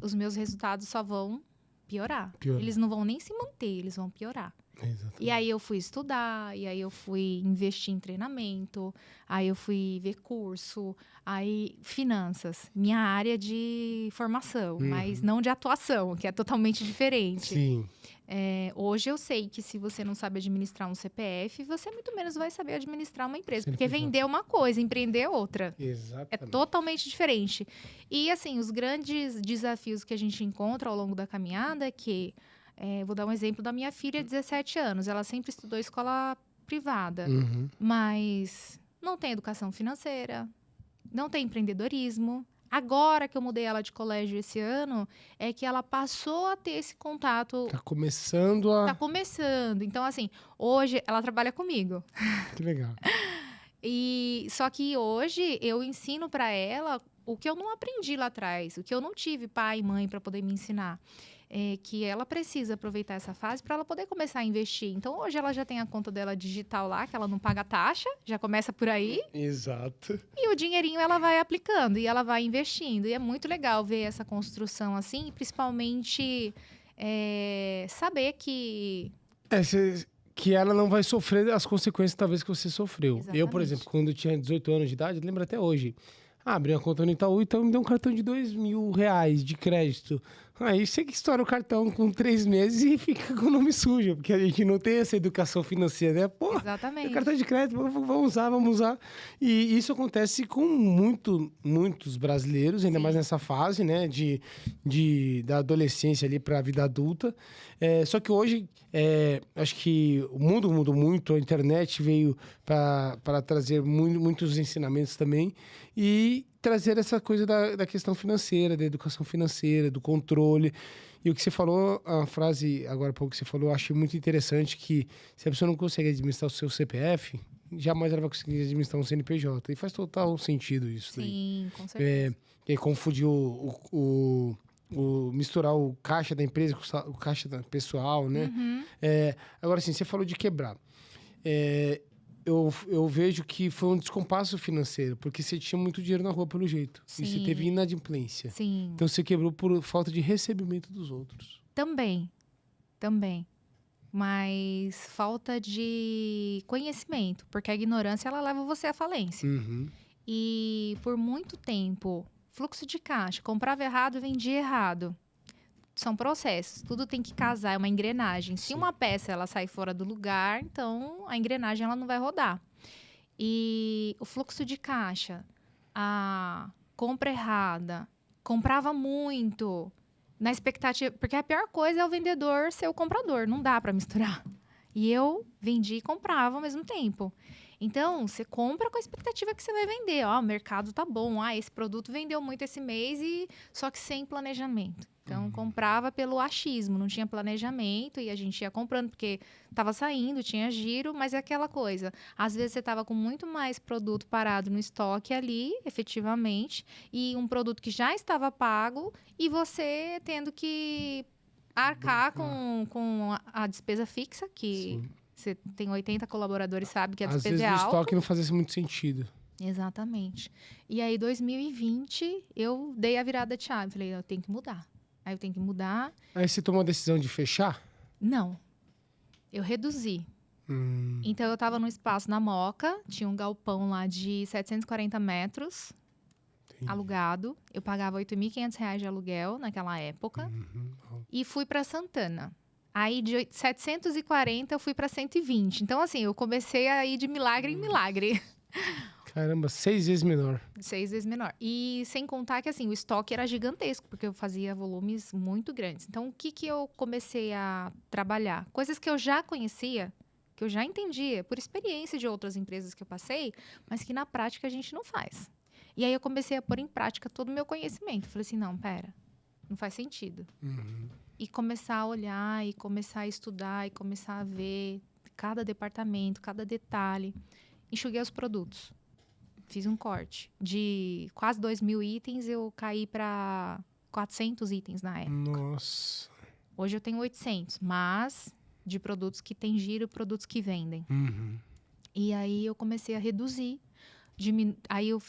os meus resultados só vão piorar. Eles não vão nem se manter, eles vão piorar. Exatamente. E aí eu fui estudar, e aí eu fui investir em treinamento, aí eu fui ver curso, aí finanças, minha área de formação, mas não de atuação, que é totalmente diferente. Sim. Hoje eu sei que se você não sabe administrar um CPF, você muito menos vai saber administrar uma empresa, porque CNPJ. vender é uma coisa, empreender é outra. É Exatamente. totalmente diferente. E, assim, os grandes desafios que a gente encontra ao longo da caminhada é que, vou dar um exemplo da minha filha, 17 anos. Ela sempre estudou escola privada, mas não tem educação financeira, não tem empreendedorismo. Agora que eu mudei ela de colégio esse ano, é que ela passou a ter esse contato. Tá começando a... Tá começando. Então, assim, hoje ela trabalha comigo. Que legal. Só que hoje eu ensino para ela o que eu não aprendi lá atrás, o que eu não tive pai e mãe para poder me ensinar. Que ela precisa aproveitar essa fase para ela poder começar a investir. Então, hoje ela já tem a conta dela digital lá, que ela não paga taxa, já começa por aí. Exato. E o dinheirinho ela vai aplicando e ela vai investindo. E é muito legal ver essa construção assim, e principalmente saber que... Que ela não vai sofrer as consequências, talvez, que você sofreu. Exatamente. Eu, por exemplo, quando eu tinha 18 anos de idade, eu lembro até hoje. Abri uma conta no Itaú, então me deu um cartão de R$2.000 de crédito. Aí você que estoura o cartão com 3 meses e fica com o nome sujo, porque a gente não tem essa educação financeira, né? Pô, Exatamente. cartão de crédito, vamos usar. E isso acontece com muitos brasileiros, ainda mais nessa fase, né? Da adolescência ali para a vida adulta. Só que hoje, acho que o mundo mudou muito, a internet veio para trazer muitos ensinamentos também e trazer essa coisa da questão financeira, da educação financeira, do controle. E o que você falou, a frase agora há pouco que você falou, eu achei muito interessante, que se a pessoa não consegue administrar o seu CPF, jamais ela vai conseguir administrar um CNPJ. E faz total sentido isso. Sim, com certeza. Confundir misturar o caixa da empresa com o caixa pessoal, né? Agora, assim, você falou de quebrar. Eu vejo que foi um descompasso financeiro, porque você tinha muito dinheiro na rua, pelo jeito. Sim. E você teve inadimplência. Sim. Então, você quebrou por falta de recebimento dos outros. Também. Mas falta de conhecimento, porque a ignorância, ela leva você à falência. E por muito tempo, fluxo de caixa, comprava errado, vendia errado. São processos, tudo tem que casar, é uma engrenagem. Se uma peça ela sai fora do lugar, então a engrenagem ela não vai rodar. E o fluxo de caixa, a compra errada, comprava muito, na expectativa... Porque a pior coisa é o vendedor ser o comprador, não dá para misturar. E eu vendia e comprava ao mesmo tempo. Então, você compra com a expectativa que você vai vender. Ó, o mercado tá bom. Esse produto vendeu muito esse mês, só que sem planejamento. Então, comprava pelo achismo, não tinha planejamento e a gente ia comprando porque estava saindo, tinha giro, mas é aquela coisa. Às vezes, você estava com muito mais produto parado no estoque ali, efetivamente, e um produto que já estava pago e você tendo que arcar com a despesa fixa, que... Sim. Você tem 80 colaboradores, sabe que a Às despesa vezes é o alta. estoque não fazia muito sentido. Exatamente. E aí, 2020, eu dei a virada de chave. Falei, eu tenho que mudar. Aí eu tenho que mudar. Aí você tomou a decisão de fechar? Não. Eu reduzi. Então, eu estava num espaço na Moca. Tinha um galpão lá de 740 metros. Entendi. Alugado. Eu pagava R$8.500 de aluguel naquela época. E fui para Santana. Aí, de 740, eu fui para 120. Então, assim, eu comecei a ir de milagre em milagre. Caramba, 6 vezes menor. 6 vezes menor. E sem contar que, assim, o estoque era gigantesco, porque eu fazia volumes muito grandes. Então, o que eu comecei a trabalhar? Coisas que eu já conhecia, que eu já entendia, por experiência de outras empresas que eu passei, mas que na prática a gente não faz. E aí eu comecei a pôr em prática todo o meu conhecimento. Falei assim, não, pera, não faz sentido. E começar a olhar, e começar a estudar, e começar a ver cada departamento, cada detalhe. Enxuguei os produtos. Fiz um corte. De quase 2.000 itens, eu caí para 400 itens na época. Nossa. Hoje eu tenho 800, mas de produtos que têm giro e produtos que vendem. E aí eu comecei a reduzir. Aí eu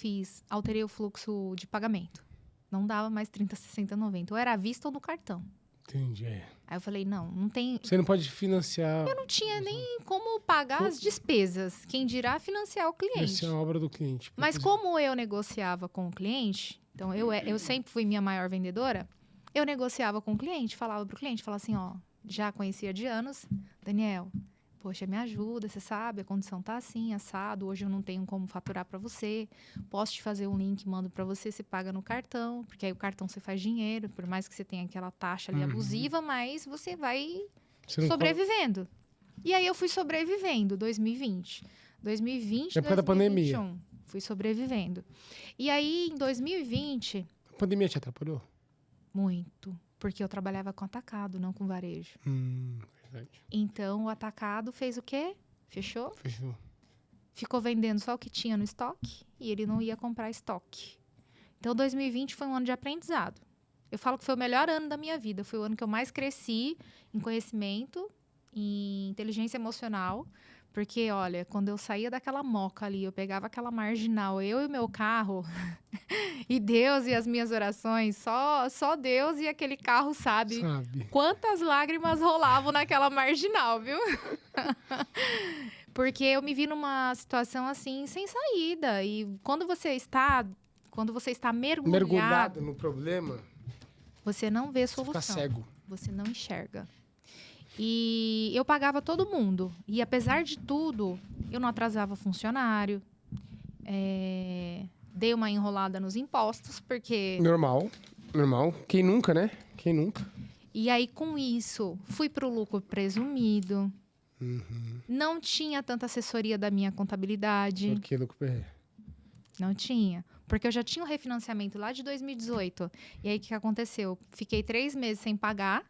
alterei o fluxo de pagamento. Não dava mais 30, 60, 90. Ou era à vista ou no cartão. Entendi. Aí eu falei, não tem... Você não pode financiar. Eu não tinha nem como pagar as despesas. Quem dirá financiar o cliente. Essa é a obra do cliente. Mas como eu negociava com o cliente, então eu sempre fui minha maior vendedora, eu negociava com o cliente, falava pro cliente, falava assim, ó, já conhecia de anos, Daniel, poxa, me ajuda, você sabe, a condição tá assim, assado, hoje eu não tenho como faturar para você, posso te fazer um link, mando para você, você paga no cartão, porque aí o cartão você faz dinheiro, por mais que você tenha aquela taxa ali abusiva, mas você vai sobrevivendo. E aí eu fui sobrevivendo, 2020. 2020, época da pandemia. Fui sobrevivendo. E aí, em 2020... A pandemia te atrapalhou? Muito. Porque eu trabalhava com atacado, não com varejo. Verdade. Então, o atacado fez o quê? Fechou. Ficou vendendo só o que tinha no estoque e ele não ia comprar estoque. Então, 2020 foi um ano de aprendizado. Eu falo que foi o melhor ano da minha vida. Foi o ano que eu mais cresci em conhecimento, em inteligência emocional. Porque, olha, quando eu saía daquela moca ali, eu pegava aquela marginal, eu e o meu carro, e Deus e as minhas orações, só Deus e aquele carro sabe quantas lágrimas rolavam naquela marginal, viu? Porque eu me vi numa situação assim, sem saída. E quando você está mergulhado no problema, você não vê solução. Você fica cego. Você não enxerga. E eu pagava todo mundo. E apesar de tudo, eu não atrasava funcionário. Dei uma enrolada nos impostos, porque... Normal. Quem nunca, né? Quem nunca? E aí, com isso, fui pro lucro presumido. Não tinha tanta assessoria da minha contabilidade. Por que lucro presumido? Não tinha. Porque eu já tinha um refinanciamento lá de 2018. E aí, o que aconteceu? Fiquei 3 meses sem pagar.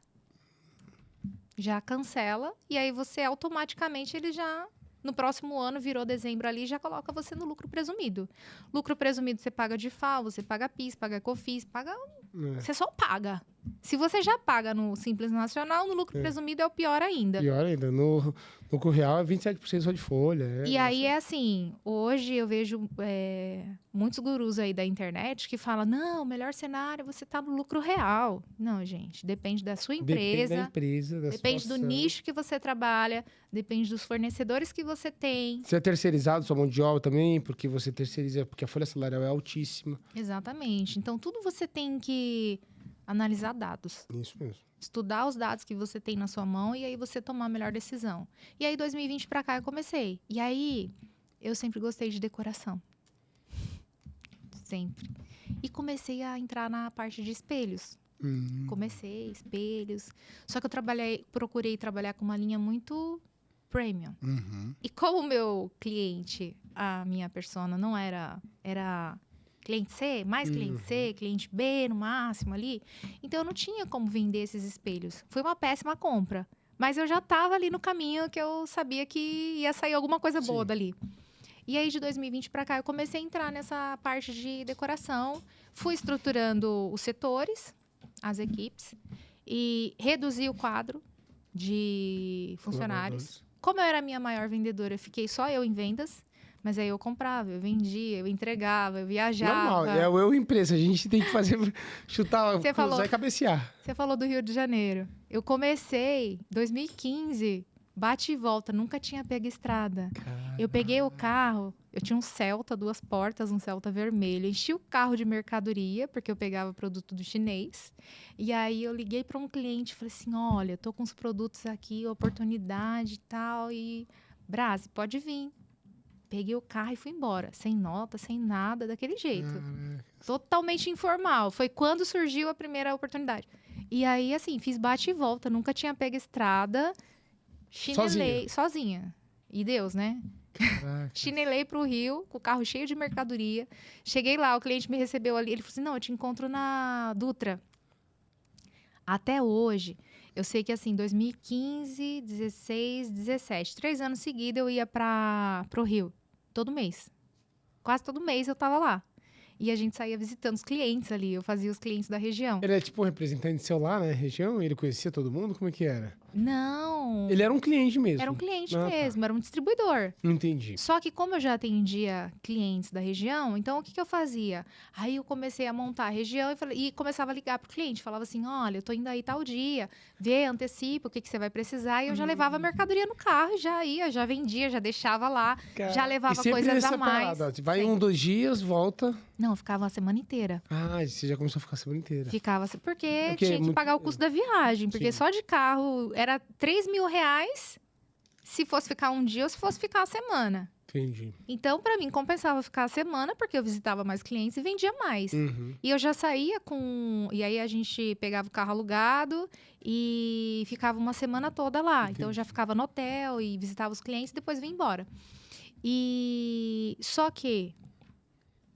Já cancela, e aí você automaticamente, ele já, no próximo ano, virou dezembro ali, já coloca você no lucro presumido. Lucro presumido você paga de FAO, você paga PIS, paga COFINS, você só paga. Se você já paga no Simples Nacional, no lucro presumido é o pior ainda. Pior ainda, no lucro real é 27% só de folha. E aí é assim, hoje eu vejo muitos gurus aí da internet que falam, não, o melhor cenário é você estar no lucro real. Não, gente, depende da sua empresa. Depende da empresa, da depende situação. do nicho que você trabalha, depende dos fornecedores que você tem. Você é terceirizado, sua mão de obra também, porque você terceiriza, porque a folha salarial é altíssima. Exatamente. Então, tudo você tem que analisar dados. Isso mesmo. Estudar os dados que você tem na sua mão e aí você tomar a melhor decisão. E aí, 2020 pra cá, eu comecei. E aí, eu sempre gostei de decoração. Sempre. E comecei a entrar na parte de espelhos. Comecei, espelhos. Só que eu procurei trabalhar com uma linha muito premium. E como o meu cliente, a minha persona, não era cliente C, mais cliente C, cliente B no máximo ali. Então, eu não tinha como vender esses espelhos. Foi uma péssima compra. Mas eu já estava ali no caminho que eu sabia que ia sair alguma coisa boa dali. E aí, de 2020 para cá, eu comecei a entrar nessa parte de decoração. Fui estruturando os setores, as equipes, e reduzi o quadro de funcionários. Como eu era a minha maior vendedora, eu fiquei só eu em vendas. Mas aí eu comprava, eu vendia, eu entregava, eu viajava. Normal, é o eu empresa. A gente tem que fazer, chutar, cruzar e cabecear. Você falou do Rio de Janeiro. Eu comecei 2015, bate e volta, nunca tinha pego estrada. Caramba. Eu peguei o carro, eu tinha um Celta, 2 portas, um Celta vermelho. Enchi o carro de mercadoria, porque eu pegava produto do chinês. E aí eu liguei para um cliente e falei assim, olha, eu tô com os produtos aqui, oportunidade e tal. E, Brasi, pode vir. Peguei o carro e fui embora. Sem nota, sem nada, daquele jeito. Caraca. Totalmente informal. Foi quando surgiu a primeira oportunidade. E aí, assim, fiz bate e volta. Nunca tinha pego estrada. Chinelei. Sozinha. E Deus, né? Caraca. Chinelei pro Rio, com o carro cheio de mercadoria. Cheguei lá, o cliente me recebeu ali. Ele falou assim, não, eu te encontro na Dutra. Até hoje, eu sei que assim, 2015, 16, 17, 3 anos seguidos eu ia pro Rio. Todo mês. Quase todo mês eu tava lá. E a gente saía visitando os clientes ali. Eu fazia os clientes da região. Ele é tipo um representante seu lá, né? Região? Ele conhecia todo mundo? Como é que era? Não. Ele era um cliente mesmo. Era um cliente Ah, tá. mesmo, era um distribuidor. Entendi. Só que como eu já atendia clientes da região, então o que eu fazia? Aí eu comecei a montar a região e começava a ligar pro cliente. Falava assim, olha, eu tô indo aí tal dia, vê, antecipa o que você vai precisar. E eu já levava a mercadoria no carro, já ia, já vendia, já deixava lá, já levava E sempre coisas nessa a mais. parada, vai Sempre. 2 dias, volta. Não, eu ficava a semana inteira. Ah, você já começou a ficar a semana inteira. Ficava, porque Porque tinha que muito- pagar o custo da viagem. Porque Sim. só de carro era R$3.000 se fosse ficar um dia ou se fosse ficar a semana. Entendi. Então, pra mim, compensava ficar a semana, porque eu visitava mais clientes e vendia mais. Uhum. E eu já saía com... E aí, a gente pegava o carro alugado e ficava uma semana toda lá. Entendi. Então, eu já ficava no hotel e visitava os clientes e depois vinha embora. E... Só que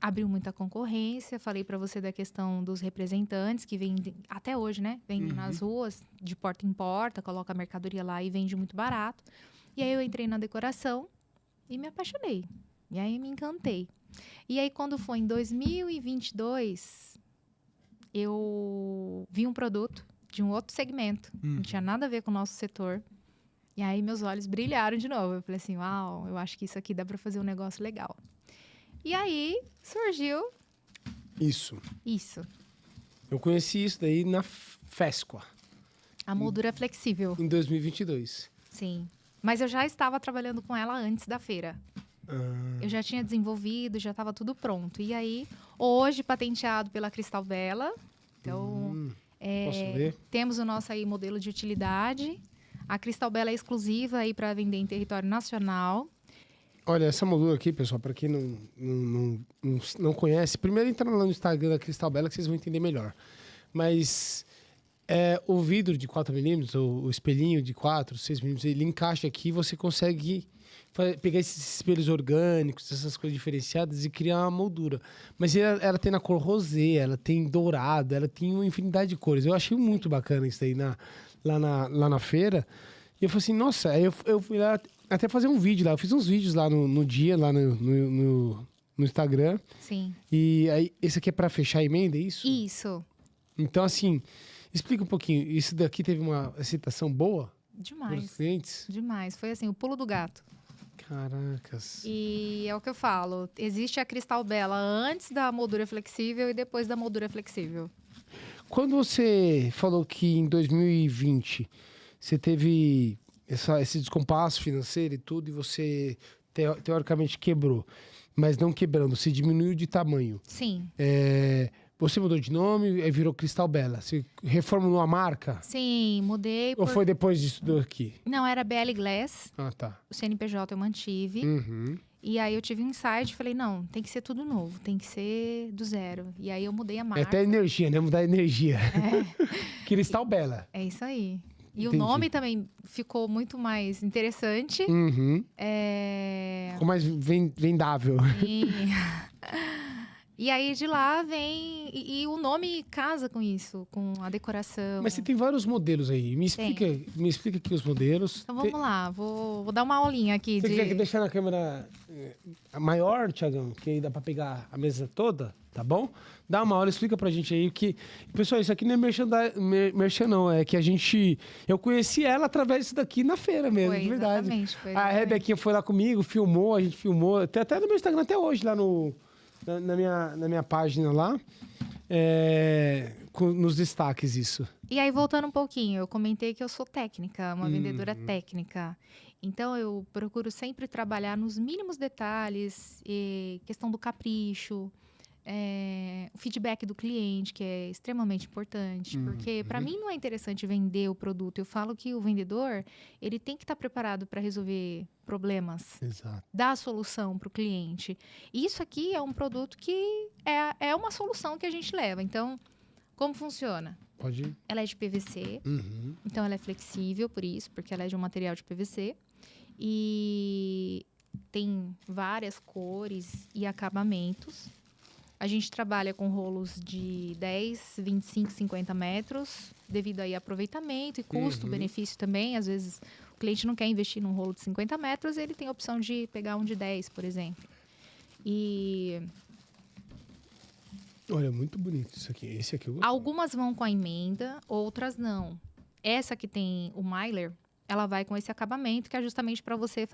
abriu muita concorrência. Falei pra você da questão dos representantes que vendem... Até hoje, né? Vendem nas ruas, de porta em porta, coloca a mercadoria lá e vende muito barato. E aí, eu entrei na decoração e me apaixonei. E aí, me encantei. E aí, quando foi em 2022, eu vi um produto de um outro segmento. Não tinha nada a ver com o nosso setor. E aí, meus olhos brilharam de novo. Eu falei assim, uau, eu acho que isso aqui dá para fazer um negócio legal. E aí, surgiu Isso. isso. Eu conheci isso daí na Fesqua, A moldura flexível, em 2022. sim. Mas eu já estava trabalhando com ela antes da feira. Ah, Eu já tinha desenvolvido, já estava tudo pronto. E aí, hoje, patenteado pela Cristal Bela. Então, posso ver? temos o nosso aí modelo de utilidade. A Cristal Bela é exclusiva aí para vender em território nacional. Olha, essa moldura aqui, pessoal, para quem não conhece, primeiro entra lá no Instagram da Cristal Bela que vocês vão entender melhor. Mas o vidro de 4mm, o espelhinho de 4, 6mm, ele encaixa aqui e você consegue pegar esses espelhos orgânicos, essas coisas diferenciadas e criar uma moldura. Mas ela tem na cor rosé, ela tem dourado, ela tem uma infinidade de cores. Eu achei muito bacana isso aí lá na feira. E eu falei assim, nossa, aí eu fui lá até fazer um vídeo lá. Eu fiz uns vídeos lá no dia, lá no Instagram. Sim. E aí, esse aqui é para fechar a emenda, é isso? Isso. Então, assim, explica um pouquinho. Isso daqui teve uma aceitação boa para os Demais. clientes? Demais. Foi assim, o pulo do gato. Caracas. E é o que eu falo. Existe a Cristal Bela antes da moldura flexível e depois da moldura flexível. Quando você falou que em 2020 você teve esse descompasso financeiro e tudo, e você teoricamente quebrou, mas não quebrando, você diminuiu de tamanho. Sim. Você mudou de nome e virou Cristal Bela. Você reformulou a marca? Sim, mudei. Ou foi depois disso daqui? Não, era BL Glass. Ah, tá. O CNPJ eu mantive. Uhum. E aí eu tive um insight e falei, não, tem que ser tudo novo, tem que ser do zero. E aí eu mudei a É marca. até energia, né? Mudar a energia. Cristal Bela. É isso aí. E Entendi. o nome também ficou muito mais interessante. Uhum. Ficou mais vendável. E aí de lá vem... E o nome casa com isso, com a decoração. Mas você tem vários modelos aí. Me explica aqui os modelos. Então vamos lá, vou dar uma aulinha aqui Você de... quer deixar na câmera maior, Thiagão? Que aí dá pra pegar a mesa toda, tá bom? Dá uma aula, explica pra gente aí que... Pessoal, isso aqui não é merchan não, é que eu conheci ela através disso daqui na feira mesmo, Foi, de verdade. exatamente, foi A exatamente. Rebequinha foi lá comigo, filmou, a gente filmou. Tem até no meu Instagram até hoje, lá na minha página lá. Nos destaques isso. E aí, voltando um pouquinho, eu comentei que eu sou técnica, uma vendedora técnica. Então, eu procuro sempre trabalhar nos mínimos detalhes, questão do capricho, O feedback do cliente, que é extremamente importante, porque para mim não é interessante vender o produto. Eu falo que o vendedor, ele tem que estar preparado para resolver problemas, Exato. dar a solução para o cliente. E isso aqui é um produto que é uma solução que a gente leva. Então, como funciona? Pode ir. Ela é de PVC, então ela é flexível por isso, porque ela é de um material de PVC. E tem várias cores e acabamentos. A gente trabalha com rolos de 10, 25, 50 metros, devido aí a aproveitamento e custo-benefício também. Às vezes, o cliente não quer investir num rolo de 50 metros, ele tem a opção de pegar um de 10, por exemplo. E Olha, muito bonito isso aqui. Esse aqui eu gostei. algumas vão com a emenda, outras não. Essa que tem o Myler, ela vai com esse acabamento, que é justamente para você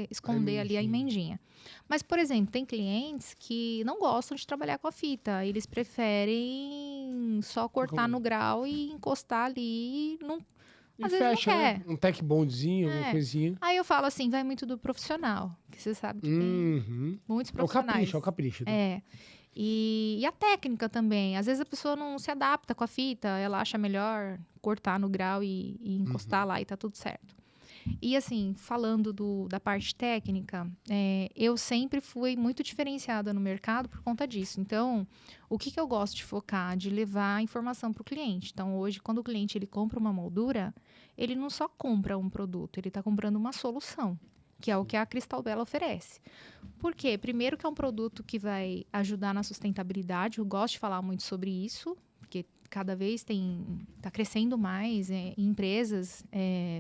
esconder ali a emendinha. Mas, por exemplo, tem clientes que não gostam de trabalhar com a fita. Eles preferem só cortar no grau e encostar ali. Às vezes não quer. né? Um tech bondzinho, alguma É. coisinha. Aí eu falo assim, vai muito do profissional. Que você sabe que tem muitos É o profissionais. capricho. Né? E a técnica também. Às vezes a pessoa não se adapta com a fita, ela acha melhor cortar no grau e encostar lá e tá tudo certo. E assim, falando da parte técnica, eu sempre fui muito diferenciada no mercado por conta disso. Então, o que eu gosto de focar? De levar a informação para o cliente. Então, hoje, quando o cliente ele compra uma moldura, ele não só compra um produto, ele está comprando uma solução, que é o que a Cristal Bela oferece. Por quê? Primeiro que é um produto que vai ajudar na sustentabilidade. Eu gosto de falar muito sobre isso, porque cada vez está crescendo mais empresas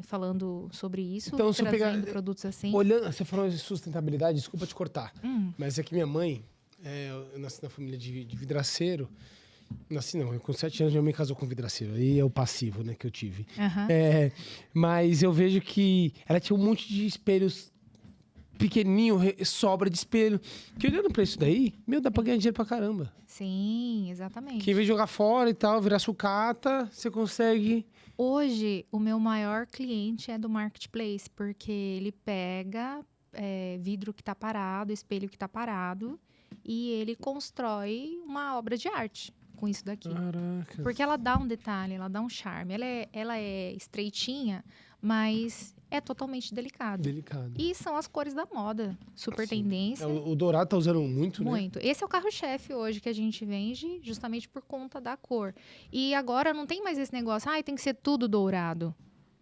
falando sobre isso, Então, se eu trazendo pegar- produtos assim. Olhando, você falou de sustentabilidade, desculpa te cortar. Mas é que minha mãe, eu nasci na família de vidraceiro. Nasci não, com 7 anos minha mãe casou com vidraceiro. Aí é o passivo, né, que eu tive. Aham. Mas eu vejo que ela tinha um monte de espelhos pequenininho, sobra de espelho. Que olhando pra isso daí, dá pra ganhar dinheiro pra caramba. Sim, exatamente. Que em vez de jogar fora e tal, virar sucata, você consegue... Hoje, o meu maior cliente é do Marketplace, porque ele pega vidro que está parado, espelho que está parado, e ele constrói uma obra de arte com isso daqui. Caraca. Porque ela dá um detalhe, ela dá um charme. Ela é estreitinha, mas é totalmente delicada. Delicado. E são as cores da moda. Super Sim. tendência. O dourado tá usando muito, né? Muito. Esse é o carro-chefe hoje que a gente vende justamente por conta da cor. E agora não tem mais esse negócio, tem que ser tudo dourado.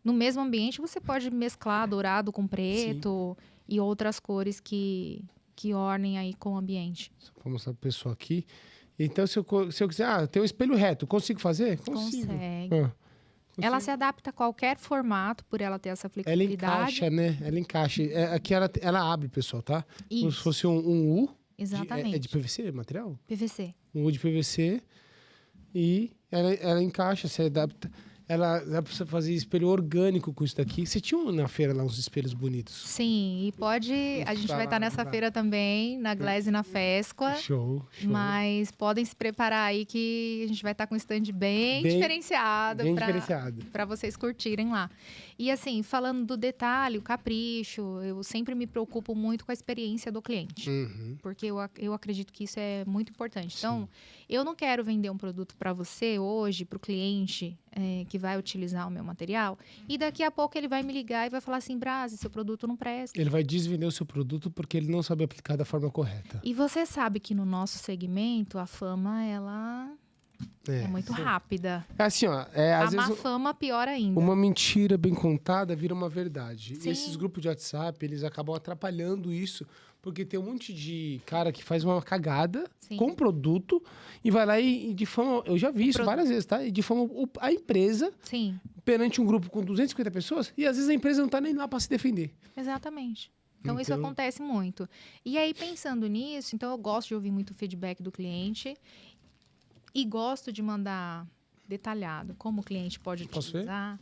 No mesmo ambiente você pode mesclar dourado com preto e outras cores que ornem aí com o ambiente. Só pra mostrar pro pessoal aqui. Então, se eu quiser... tem um espelho reto. Consigo fazer? Consigo. Consegue. Ela se adapta a qualquer formato, por ela ter essa Ela flexibilidade. encaixa, né? Ela encaixa. Aqui ela abre, pessoal, tá? Como se Isso, fosse um U. exatamente. É de PVC, material? PVC. Um U de PVC. E ela encaixa, se adapta. Ela dá pra você fazer espelho orgânico com isso daqui. Você tinha na feira lá uns espelhos bonitos. Sim, e pode... A gente vai estar nessa feira também, na Glass e na Fesqua. Show. Mas podem se preparar aí que a gente vai estar com um stand bem diferenciado Bem diferenciado. para vocês curtirem lá. E assim, falando do detalhe, o capricho, eu sempre me preocupo muito com a experiência do cliente. Porque eu acredito que isso é muito importante. Então, eu não quero vender um produto para você hoje, para o cliente que vai utilizar o meu material, e daqui a pouco ele vai me ligar e vai falar assim, Brasi, seu produto não presta. Ele vai desvender o seu produto porque ele não sabe aplicar da forma correta. E você sabe que no nosso segmento, a fama, ela é muito rápida. É assim, ó. A Às má vezes fama, pior ainda. uma mentira bem contada vira uma verdade. Sim. E esses grupos de WhatsApp, eles acabam atrapalhando isso, porque tem um monte de cara que faz uma cagada Sim. com produto e vai lá e difama. Eu já vi isso Produto. várias vezes, tá? E difama a empresa Sim, perante um grupo com 250 pessoas e às vezes a empresa não tá nem lá para se defender. exatamente. Então, isso Então- acontece muito. E aí, pensando nisso, então eu gosto de ouvir muito o feedback do cliente e gosto de mandar detalhado como o cliente pode Posso ver? utilizar,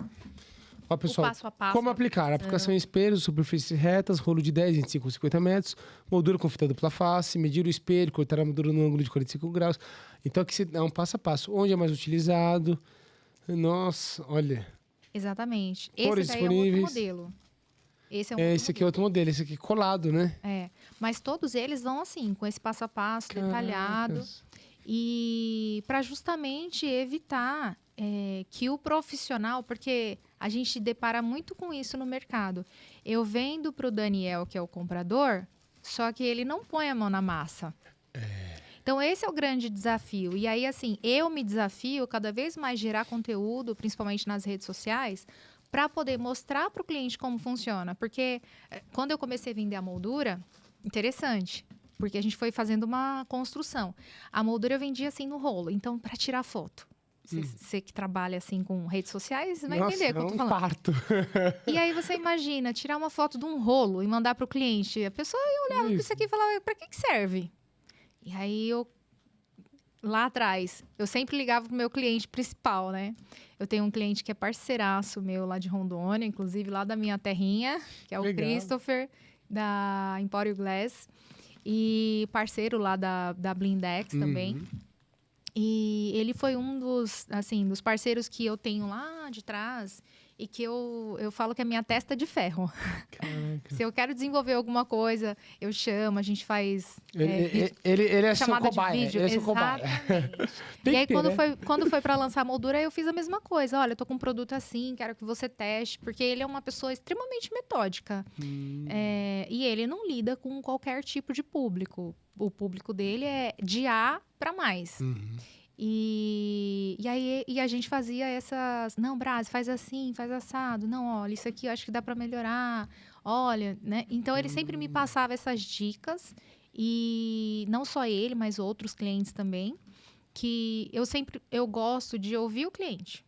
Ó, o pessoal, passo a passo. como aplicar? Aplicação em espelhos, superfícies retas, rolo de 10, 25 ou 50 metros, moldura com fita dupla face, medir o espelho, cortar a moldura no ângulo de 45 graus. Então, aqui é um passo a passo. Onde é mais utilizado? Nossa, olha. Exatamente. Cores Esse daí é um outro disponíveis. modelo. Esse é um Esse aqui é outro modelo, esse aqui colado, né? Mas todos eles vão assim, com esse passo a passo detalhado. Caracas. E para justamente evitar que o profissional, porque a gente depara muito com isso no mercado. Eu vendo para o Daniel, que é o comprador, só que ele não põe a mão na massa. Então, esse é o grande desafio. E aí, assim, eu me desafio cada vez mais gerar conteúdo, principalmente nas redes sociais, para poder mostrar para o cliente como funciona. Porque quando eu comecei a vender a moldura, interessante, porque a gente foi fazendo uma construção. A moldura eu vendia assim no rolo, então para tirar foto. Você que trabalha assim com redes sociais vai entender o que eu tô falando. Parto. E aí você imagina, tirar uma foto de um rolo e mandar para o cliente. A pessoa ia olhar para isso aqui e falava, para que serve? E aí lá atrás, eu sempre ligava pro meu cliente principal, né? Eu tenho um cliente que é parceiraço meu lá de Rondônia, inclusive lá da minha terrinha, que é o Legal. Christopher, da Empório Glass. E parceiro lá da Blindex também. E ele foi um dos parceiros que eu tenho lá de trás e que eu falo que é minha testa de ferro. Caraca. Se eu quero desenvolver alguma coisa, eu chamo, a gente faz Ele é seu chamada de cobaia. vídeo. Ele é seu cobaia. Exatamente. Tem E aí, que ter, né? quando foi para lançar a moldura, eu fiz a mesma coisa. Olha, eu tô com um produto assim, quero que você teste. Porque ele é uma pessoa extremamente metódica. E ele não lida com qualquer tipo de público. O público dele é de A para mais. E aí a gente fazia essas... Não, Brás, faz assim, faz assado. Não, olha, isso aqui eu acho que dá para melhorar. Olha, né? Então, ele sempre me passava essas dicas. E não só ele, mas outros clientes também. Que eu gosto de ouvir o cliente.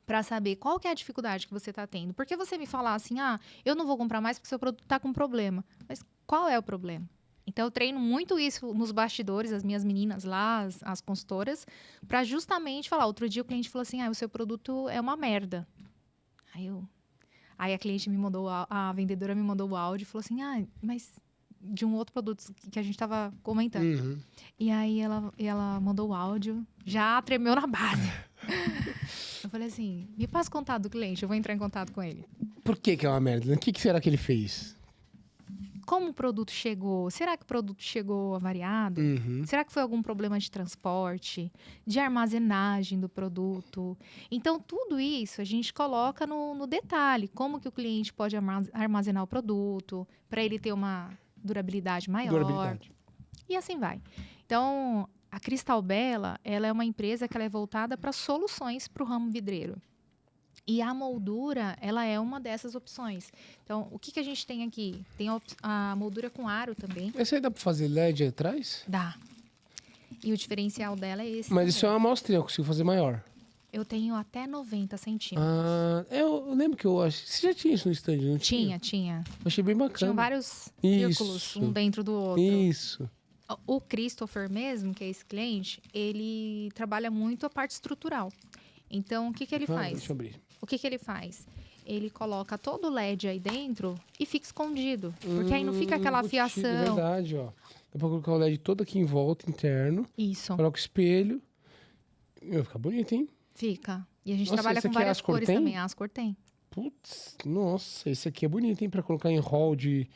Para saber qual que é a dificuldade que você está tendo. Porque você me falar assim, eu não vou comprar mais porque seu produto está com problema. Mas qual é o problema? Então, eu treino muito isso nos bastidores, as minhas meninas lá, as consultoras, para justamente falar. Outro dia o cliente falou assim, o seu produto é uma merda. Aí a cliente me mandou, a vendedora me mandou o áudio e falou assim, mas de um outro produto que a gente estava comentando. E aí ela mandou o áudio, já tremeu na base. Eu falei assim, me passa o contato do cliente, eu vou entrar em contato com ele. Por que é uma merda? O que será que ele fez? Como o produto chegou? Será que o produto chegou avariado? Será que foi algum problema de transporte? De armazenagem do produto? Então, tudo isso a gente coloca no detalhe. Como que o cliente pode armazenar o produto para ele ter uma durabilidade maior. E assim vai. Então, a Cristal Bela, ela é uma empresa que ela é voltada para soluções para o ramo vidreiro. E a moldura, ela é uma dessas opções. Então, o que a gente tem aqui? Tem a moldura com aro também. Essa aí dá pra fazer LED atrás? Dá. E o diferencial dela é esse. Mas isso é uma amostrinha, eu consigo fazer maior. Eu tenho até 90 centímetros. Eu lembro que eu acho... Você já tinha isso no stand, não tinha? Tinha. Eu achei bem bacana. Tinham vários círculos, um dentro do outro. Isso. O Christopher mesmo, que é esse cliente, ele trabalha muito a parte estrutural. Então, o que ele faz? Deixa eu abrir. O que ele faz? Ele coloca todo o LED aí dentro e fica escondido. Porque aí não fica aquela fiação. É verdade, ó. Dá pra colocar o LED todo aqui em volta, interno. Isso. Coloca o espelho. Vai ficar bonito, hein? Fica. E a gente Nossa, trabalha esse com aqui é várias Ascor cores tem? também. A Ascor tem. Putz, nossa, esse aqui é bonito, hein? Pra colocar em hall de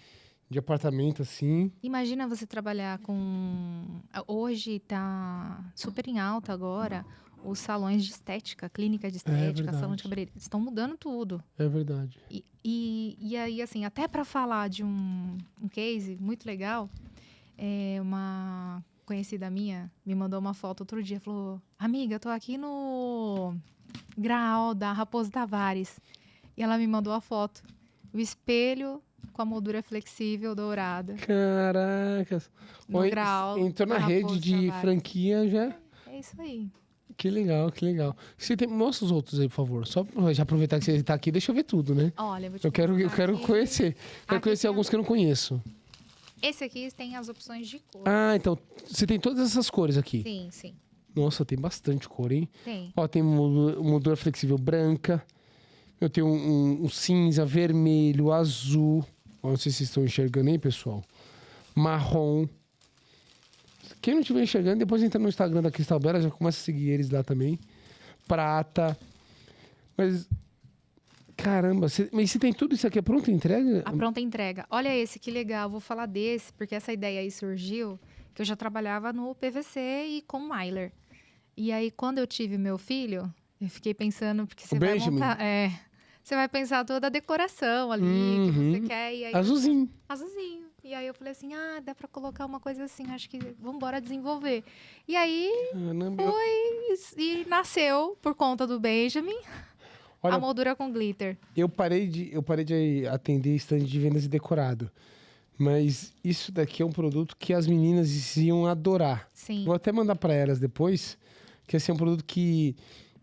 apartamento, assim. Imagina você trabalhar com... Hoje tá super em alta agora os salões de estética, clínica de estética, salão de cabeleireiro. Estão mudando tudo. É verdade. E aí, assim, até para falar de um case muito legal, uma conhecida minha me mandou uma foto outro dia, falou, amiga, eu tô aqui no Graal da Raposo Tavares. E ela me mandou a foto. O espelho com a moldura flexível dourada. Caracas. No Graal. Entrou na da rede Raposo de Tavares. franquia já. É isso aí. Que legal, que legal. Mostra os outros aí, por favor. Só pra já aproveitar que você tá aqui, deixa eu ver tudo, né? Olha, eu vou te Eu quero mostrar aqui. conhecer. Quero Aqui conhecer tem alguns que eu não conheço. Esse aqui tem as opções de cor. Então você tem todas essas cores aqui. Sim, sim. Nossa, tem bastante cor, hein? Tem. Ó, tem moldura flexível branca. Eu tenho um cinza, vermelho, azul. Ó, não sei se vocês estão enxergando aí, pessoal. Marrom. Quem não estiver enxergando, depois entra no Instagram da Cristal Bela, já começa a seguir eles lá também. Prata. Mas Caramba, mas você tem tudo isso aqui, é pronto, entrega? A pronta entrega. Olha esse, que legal. Vou falar desse, porque essa ideia aí surgiu, que eu já trabalhava no PVC e com Mylar. E aí, quando eu tive meu filho, eu fiquei pensando, porque você vai Benjamin. montar... você vai pensar toda a decoração ali, que você quer. E aí, Azulzinho. Azulzinho. E aí eu falei assim, dá pra colocar uma coisa assim, acho que vamos embora desenvolver. E aí, Caramba, e nasceu, por conta do Benjamin, olha, a moldura com glitter. eu parei de atender stand de vendas e decorado. Mas isso daqui é um produto que as meninas iam adorar. Sim. Vou até mandar para elas depois, que assim, é um produto que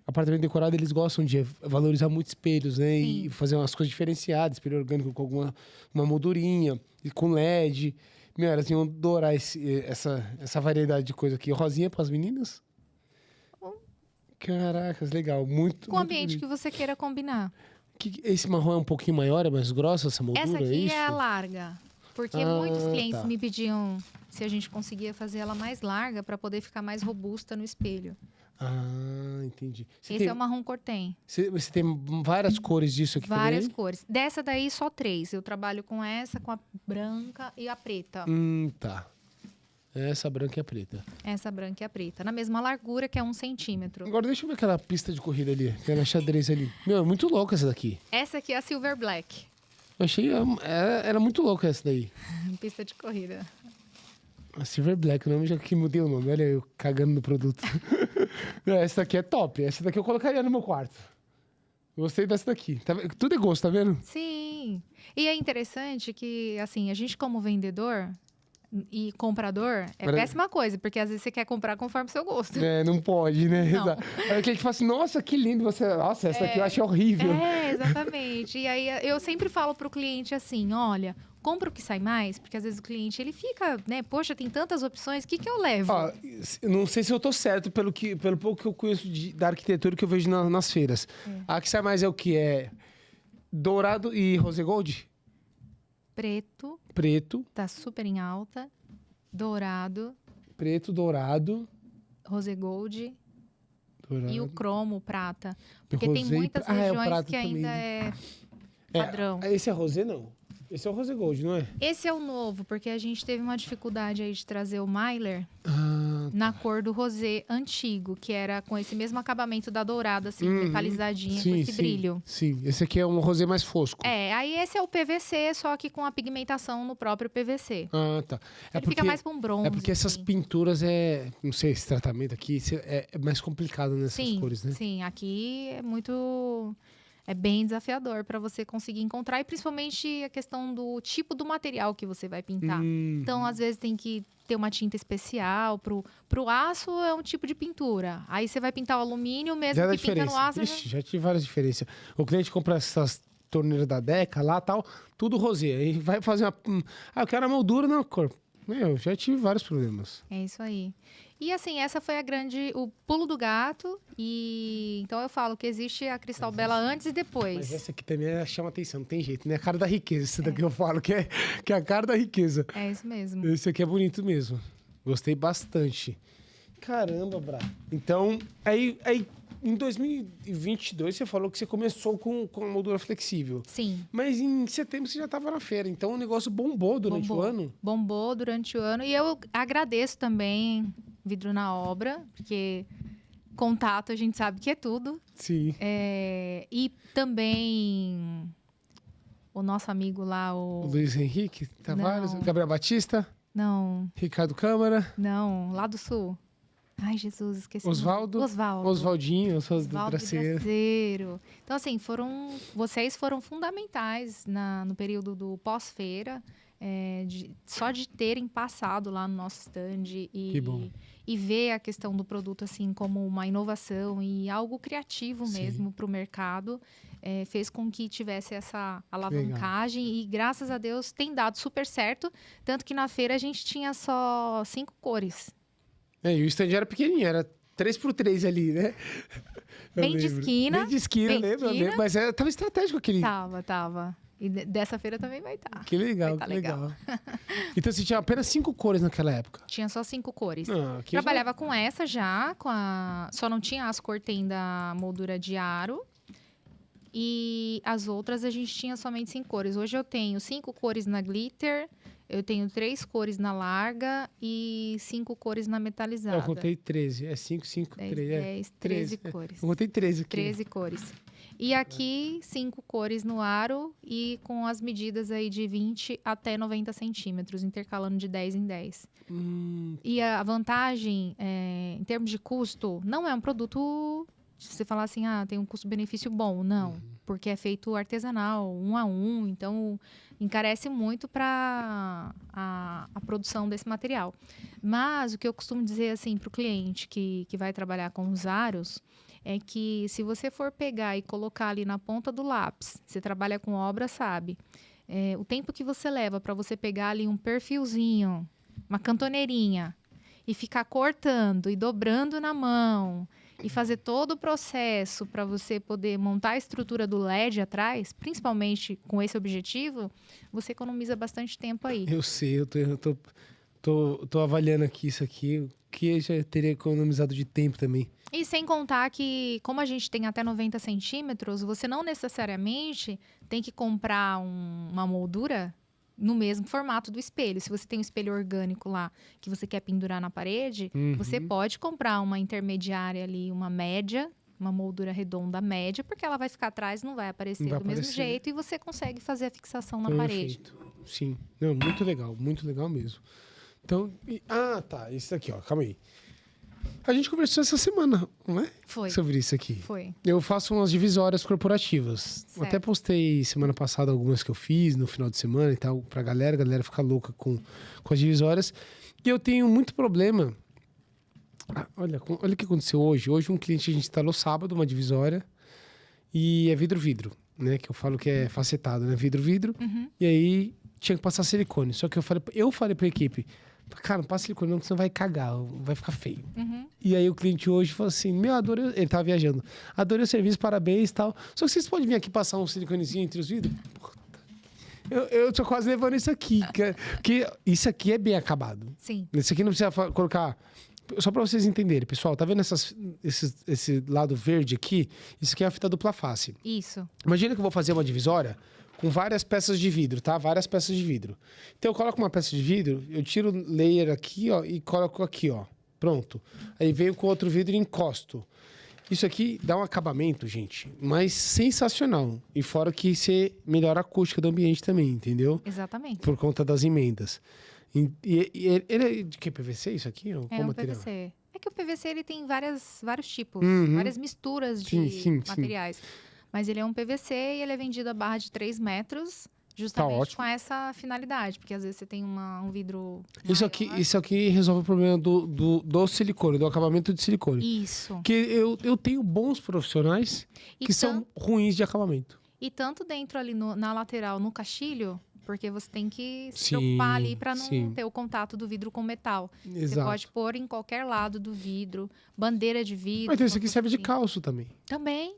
apartamento decorado eles gostam de valorizar muito espelhos, né? Sim. E fazer umas coisas diferenciadas, espelho orgânico com uma moldurinha, e com LED. Meu, elas iam adorar essa variedade de coisa aqui. Rosinha para as meninas? Caracas, legal. Muito Com o muito ambiente bonito. que você queira combinar. Esse marrom é um pouquinho maior, é mais grossa essa moldura? Essa aqui isso? é a larga. Porque Ah, muitos clientes tá. me pediam se a gente conseguia fazer ela mais larga para poder ficar mais robusta no espelho. Ah, entendi. Esse é o marrom cortem. Você tem várias cores disso aqui Várias também? cores. Dessa daí, só 3. Eu trabalho com essa, com a branca e a preta. Tá. Essa branca e a preta. Essa branca e a preta. Na mesma largura, que é 1 centímetro. Agora deixa eu ver aquela pista de corrida ali, aquela xadrez ali. Meu, é muito louca essa daqui. Essa aqui é a Silver Black. Eu achei, era muito louca essa daí. Pista de corrida. A Silver Black, o nome já que mudei o nome. Olha eu cagando no produto. Essa daqui é top. Essa daqui eu colocaria no meu quarto. Gostei dessa daqui. Tá vendo? Tudo é gosto, tá vendo? Sim. E é interessante que, assim, a gente como vendedor e comprador é Agora- péssima coisa, porque às vezes você quer comprar conforme o seu gosto. É, não pode, né? Não. Exato. Aí o cliente fala assim, nossa, que lindo você... Nossa, essa daqui eu achei horrível. Exatamente. E aí eu sempre falo pro cliente assim, olha, compra o que sai mais, porque às vezes o cliente ele fica, né, poxa, tem tantas opções, o que eu levo? Ó, eu não sei se eu tô certo pelo pouco que eu conheço da arquitetura que eu vejo nas feiras. A que sai mais é o que? É dourado e rose gold? Preto, Preto, tá super em alta, dourado, dourado. rose gold Dourado. e o cromo, prata. Porque rosé tem e muitas é o regiões prata que ainda também. é padrão. Esse é rosé, não. Esse é o rose gold, não é? Esse é o novo, porque a gente teve uma dificuldade aí de trazer o Mylar Ah, na cor do rosé antigo, que era com esse mesmo acabamento da dourada, assim, metalizadinha, com esse brilho. Sim, esse aqui é um rosé mais fosco. Aí esse é o PVC, só que com a pigmentação no próprio PVC. Ah, tá. Ele fica mais pra um bronze. É porque essas assim. pinturas não sei, esse tratamento aqui é mais complicado nessas Sim, cores, né? sim. Aqui é muito... É bem desafiador para você conseguir encontrar. E principalmente a questão do tipo do material que você vai pintar. Então, às vezes, tem que ter uma tinta especial. Pro aço é um tipo de pintura. Aí você vai pintar o alumínio, mesmo Já dá que pinta diferença. no aço... Ixi, já tive várias diferenças. O cliente compra essas torneiras da Deca lá tal, tudo rosé. Aí vai fazer uma... eu quero a moldura na cor. Meu, já tive vários problemas. É isso aí. E assim, essa foi o pulo do gato. E então eu falo que existe a Cristal Bela antes e depois. Mas essa aqui também chama atenção, não tem jeito, né? A cara da riqueza, essa daqui eu falo, que é a cara da riqueza. É isso mesmo. Esse aqui é bonito mesmo. Gostei bastante. Caramba, Bra. Então, aí em 2022 você falou que você começou com a moldura flexível. Sim. Mas em setembro você já estava na feira, então o negócio bombou durante o ano. Bombou durante o ano. E eu agradeço também Vidro na Obra, porque contato a gente sabe que é tudo. Sim. E também o nosso amigo lá, O Luiz Henrique Tavares, Não. Gabriel Batista, Não, Ricardo Câmara, lá do Sul. Ai, Jesus, esqueci. Osvaldo. Oswaldinho, Oswaldo Osvaldo Braceiro. Braceiro. Então, assim, vocês foram fundamentais no período do pós-feira, só de terem passado lá no nosso stand Que bom. e ver a questão do produto assim como uma inovação e algo criativo Sim. mesmo para o mercado, fez com que tivesse essa alavancagem e, graças a Deus, tem dado super certo. Tanto que na feira a gente tinha só 5 cores. E o stand era pequenininho, era 3x3 ali, né? Eu Bem de lembro. esquina, Bem de esquina, bem de lembro, esquina. lembro. Mas tava estratégico aquele. Tava. E dessa feira também vai estar. Que legal, Vai tá que legal. legal. Então você tinha apenas 5 cores naquela época. Tinha só 5 cores. Aqui Trabalhava com essa já, só não tinha as cortem da moldura de aro. E as outras a gente tinha somente 5 cores. Hoje eu tenho 5 cores na glitter, eu tenho 3 cores na larga e 5 cores na metalizada. Eu contei 13. É 5, 5, 10, 3. 10, 13 cores. Eu contei 13 aqui. 13 cores. E aqui, 5 cores no aro e com as medidas aí de 20 até 90 centímetros, intercalando de 10 em 10. E a vantagem, em termos de custo, não é um produto, se você falar assim, tem um custo-benefício bom. Não, porque é feito artesanal, 1 a 1, então encarece muito para a produção desse material. Mas o que eu costumo dizer assim para o cliente que vai trabalhar com os aros é que se você for pegar e colocar ali na ponta do lápis, você trabalha com obra, sabe? O tempo que você leva para você pegar ali um perfilzinho, uma cantoneirinha, e ficar cortando e dobrando na mão, e fazer todo o processo para você poder montar a estrutura do LED atrás, principalmente com esse objetivo, você economiza bastante tempo aí. Eu sei, eu tô avaliando aqui isso aqui, o que eu já teria economizado de tempo também. E sem contar que, como a gente tem até 90 centímetros, você não necessariamente tem que comprar uma moldura no mesmo formato do espelho. Se você tem um espelho orgânico lá que você quer pendurar na parede, você pode comprar uma intermediária ali, uma média, uma moldura redonda média, porque ela vai ficar atrás, não vai aparecer do mesmo jeito e você consegue fazer a fixação na parede. Sim, não, muito legal mesmo. Então, tá, isso aqui, ó, calma aí. A gente conversou essa semana, não é? Foi. Sobre isso aqui. Foi. Eu faço umas divisórias corporativas. Certo. Até postei semana passada algumas que eu fiz no final de semana e tal, pra galera. A galera fica louca com as divisórias. E eu tenho muito problema. Olha o que aconteceu hoje. Hoje um cliente, a gente instalou sábado uma divisória e é vidro-vidro, né? Que eu falo que é facetado, né? Vidro-vidro. E aí tinha que passar silicone. Só que eu falei pra equipe, cara, não passa silicone não, que você vai cagar, vai ficar feio. E aí o cliente hoje falou assim, adorei, ele tava viajando, adorei o serviço, parabéns e tal. Só que vocês podem vir aqui passar um siliconezinho entre os vidros? Eu tô quase levando isso aqui, porque isso aqui é bem acabado. Sim. Isso aqui não precisa colocar... Só pra vocês entenderem, pessoal, tá vendo esse lado verde aqui? Isso aqui é a fita dupla face. Isso. Imagina que eu vou fazer uma divisória com várias peças de vidro, tá? Várias peças de vidro. Então eu coloco uma peça de vidro, eu tiro o layer aqui, ó, e coloco aqui, ó. Pronto. Aí venho com outro vidro e encosto. Isso aqui dá um acabamento, gente, mas sensacional. E fora que você melhora a acústica do ambiente também, entendeu? Exatamente. Por conta das emendas. E ele é de que? PVC isso aqui? Ou qual material? PVC. É que o PVC ele tem vários tipos, várias misturas de materiais. Mas ele é um PVC e ele é vendido a barra de 3 metros, justamente com essa finalidade. Porque às vezes você tem um vidro maior. Isso aqui resolve o problema do silicone, do acabamento de silicone. Isso. Que eu tenho bons profissionais que são ruins de acabamento. E tanto dentro ali na lateral, no caixilho, porque você tem que se preocupar ali para não ter o contato do vidro com metal. Exato. Você pode pôr em qualquer lado do vidro, bandeira de vidro. Mas isso aqui serve de calço também. Também.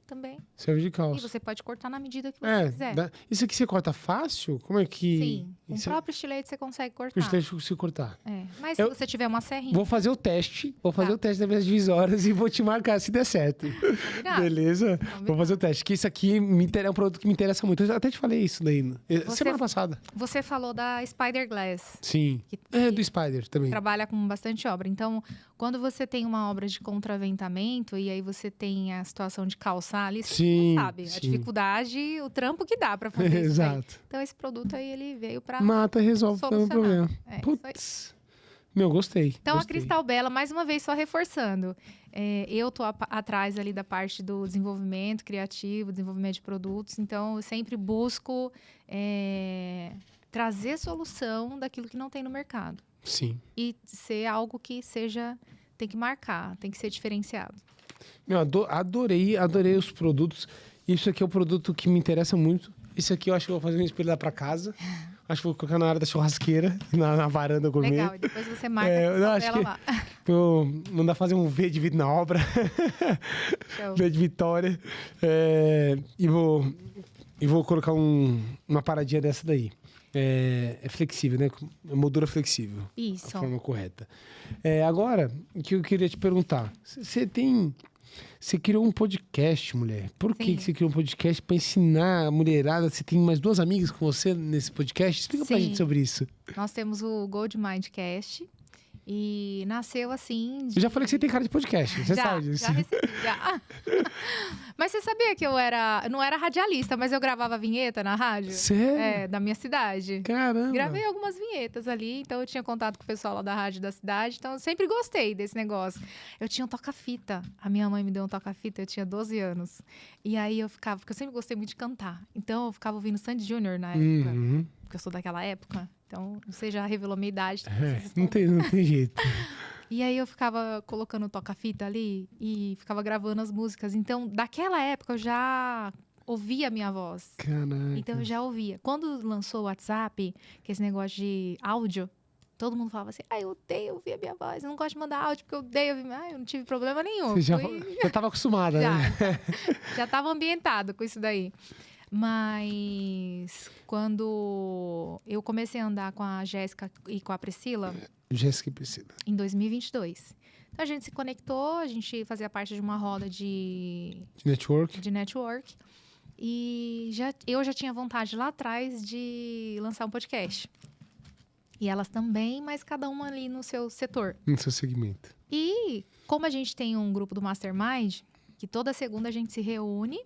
Serve de calço. E você pode cortar na medida que você quiser. Isso aqui você corta fácil? Como é que... Sim, com o próprio estilete você consegue cortar. O estilete você cortar. Mas se você tiver uma serrinha... Vou fazer o teste. Vou fazer o teste das minhas divisórias e vou te marcar se der certo. Combinado. Beleza? Combinado. Vou fazer o teste. Que isso aqui é um produto que me interessa muito. Eu até te falei isso daí semana passada. Você falou da Spider Glass. Sim. Do Spider também. Trabalha com bastante obra. Então, quando você tem uma obra de contraventamento e aí você tem a situação de calçar ali, você sabe a dificuldade, o trampo que dá pra fazer isso. Exato. Então, esse produto aí, ele veio pra mata, resolve o problema. Putz. Gostei. Então, a Cristal Bela, mais uma vez, só reforçando. Eu tô atrás ali da parte do desenvolvimento criativo, desenvolvimento de produtos. Então, eu sempre busco trazer solução daquilo que não tem no mercado. Sim. E ser algo que tem que marcar, tem que ser diferenciado. Adorei os produtos. Isso aqui é um produto que me interessa muito. Isso aqui eu acho que eu vou fazer um espelho lá pra casa. Acho que vou colocar na área da churrasqueira, na varanda gourmet. Legal, e depois você marca a Cristal Bela lá. Vou mandar fazer um V de vidro na obra. V de Vitória. E vou colocar uma paradinha dessa daí. É flexível, né? Moldura flexível. Isso. A forma correta. Agora, o que eu queria te perguntar. Você tem Você criou um podcast, mulher. Por que Sim. que você criou um podcast pra ensinar a mulherada? Você tem mais 2 amigas com você nesse podcast? Explica pra Sim. gente sobre isso. Nós temos o Gold Mindcast e nasceu assim. Eu já falei que você tem cara de podcast, você sabe disso. Já recebi, já. Mas você sabia que eu não era radialista, mas eu gravava vinheta na rádio? Sério? Da minha cidade. Caramba. Gravei algumas vinhetas ali, então eu tinha contato com o pessoal lá da rádio da cidade, então eu sempre gostei desse negócio. Eu tinha um toca-fita, a minha mãe me deu um toca-fita, eu tinha 12 anos. E aí eu ficava, porque eu sempre gostei muito de cantar, então eu ficava ouvindo Sandy Júnior na época, Uhum. porque eu sou daquela época, então você já revelou minha idade. Então É, vocês não tem jeito. E aí eu ficava colocando toca-fita ali e ficava gravando as músicas. Então, daquela época eu já ouvia a minha voz. Caraca. Então eu já ouvia. Quando lançou o WhatsApp, que esse negócio de áudio, todo mundo falava assim: eu odeio ouvir a minha voz, eu não gosto de mandar áudio porque eu odeio ouvir. Eu não tive problema nenhum. Você já Fui- tava acostumada, já, né? já tava ambientado com isso daí. Mas quando eu comecei a andar com a Jéssica e com a Priscila, Jéssica e Priscila. em 2022. Então a gente se conectou, a gente fazia parte de uma roda de De network. network. E eu já tinha vontade lá atrás de lançar um podcast. E elas também, mas cada uma ali no seu setor. No seu segmento. E como a gente tem um grupo do Mastermind, que toda segunda a gente se reúne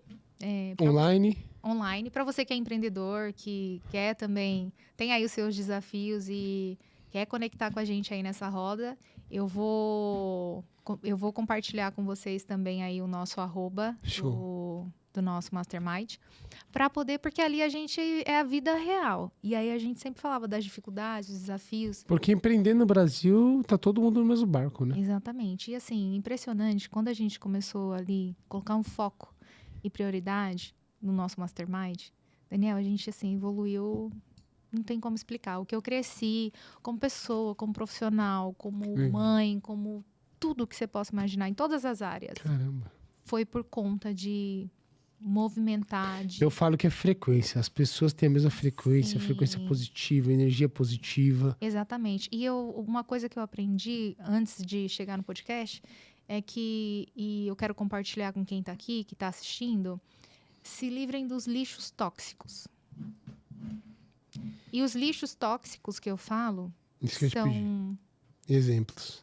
Online. online, para você que é empreendedor, que quer também, tem aí os seus desafios e quer conectar com a gente aí nessa roda, eu vou compartilhar com vocês também aí o nosso @ do nosso Mastermind, para poder, porque ali a gente é a vida real. E aí a gente sempre falava das dificuldades, dos desafios. Porque empreender no Brasil, tá todo mundo no mesmo barco, né? Exatamente. E assim, impressionante, quando a gente começou ali colocar um foco e prioridade no nosso Mastermind, Daniel, a gente assim evoluiu, não tem como explicar. O que eu cresci como pessoa, como profissional, como mãe, como tudo que você possa imaginar em todas as áreas, Caramba. foi por conta de movimentar, de... Eu falo que é frequência. As pessoas têm a mesma frequência, Sim. frequência positiva, energia positiva. Exatamente. E uma coisa que eu aprendi antes de chegar no podcast é que, e eu quero compartilhar com quem está aqui, que está assistindo, se livrem dos lixos tóxicos. E os lixos tóxicos que eu falo Isso que eu te pedi. são... Exemplos.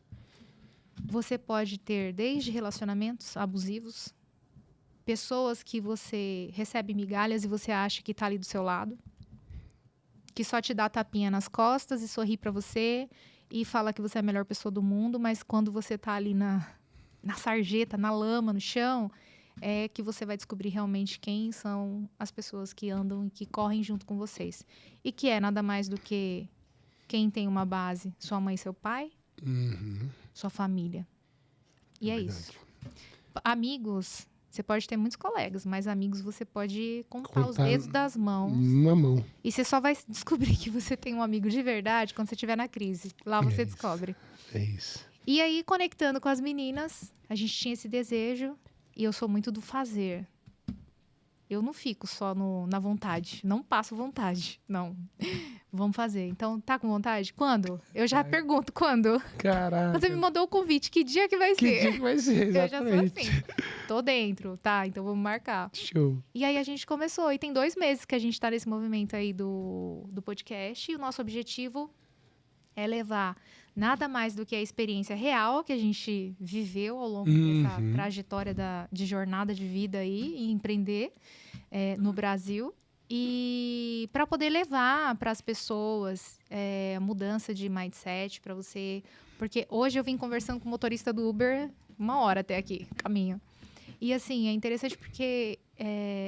Você pode ter desde relacionamentos abusivos, pessoas que você recebe migalhas e você acha que está ali do seu lado, que só te dá tapinha nas costas e sorri para você e fala que você é a melhor pessoa do mundo, mas quando você está ali na sarjeta, na lama, no chão, é que você vai descobrir realmente quem são as pessoas que andam e que correm junto com vocês. E que é nada mais do que quem tem uma base, sua mãe e seu pai, Uhum. sua família. E é Verdade. isso. Amigos, você pode ter muitos colegas, mas amigos você pode contar os Contar dedos das mãos. Uma mão. E você só vai descobrir que você tem um amigo de verdade quando você estiver na crise. Lá você É isso. descobre. É isso. E aí, conectando com as meninas, a gente tinha esse desejo. E eu sou muito do fazer. Eu não fico só na vontade. Não passo vontade. Não. Vamos fazer. Então, tá com vontade? Quando? Eu já pergunto, quando? Caraca. Quando você me mandou o convite, que dia que vai Que ser? dia que vai ser, Eu já sou exatamente. assim. Tô dentro, tá? Então vamos marcar. Show. E aí a gente começou. E tem 2 meses que a gente tá nesse movimento aí do podcast. E o nosso objetivo é levar nada mais do que a experiência real que a gente viveu ao longo dessa trajetória de jornada de vida aí e empreender no Brasil. E para poder levar para as pessoas mudança de mindset para você. Porque hoje eu vim conversando com o motorista do Uber 1 hora até aqui, caminho. E assim, é interessante porque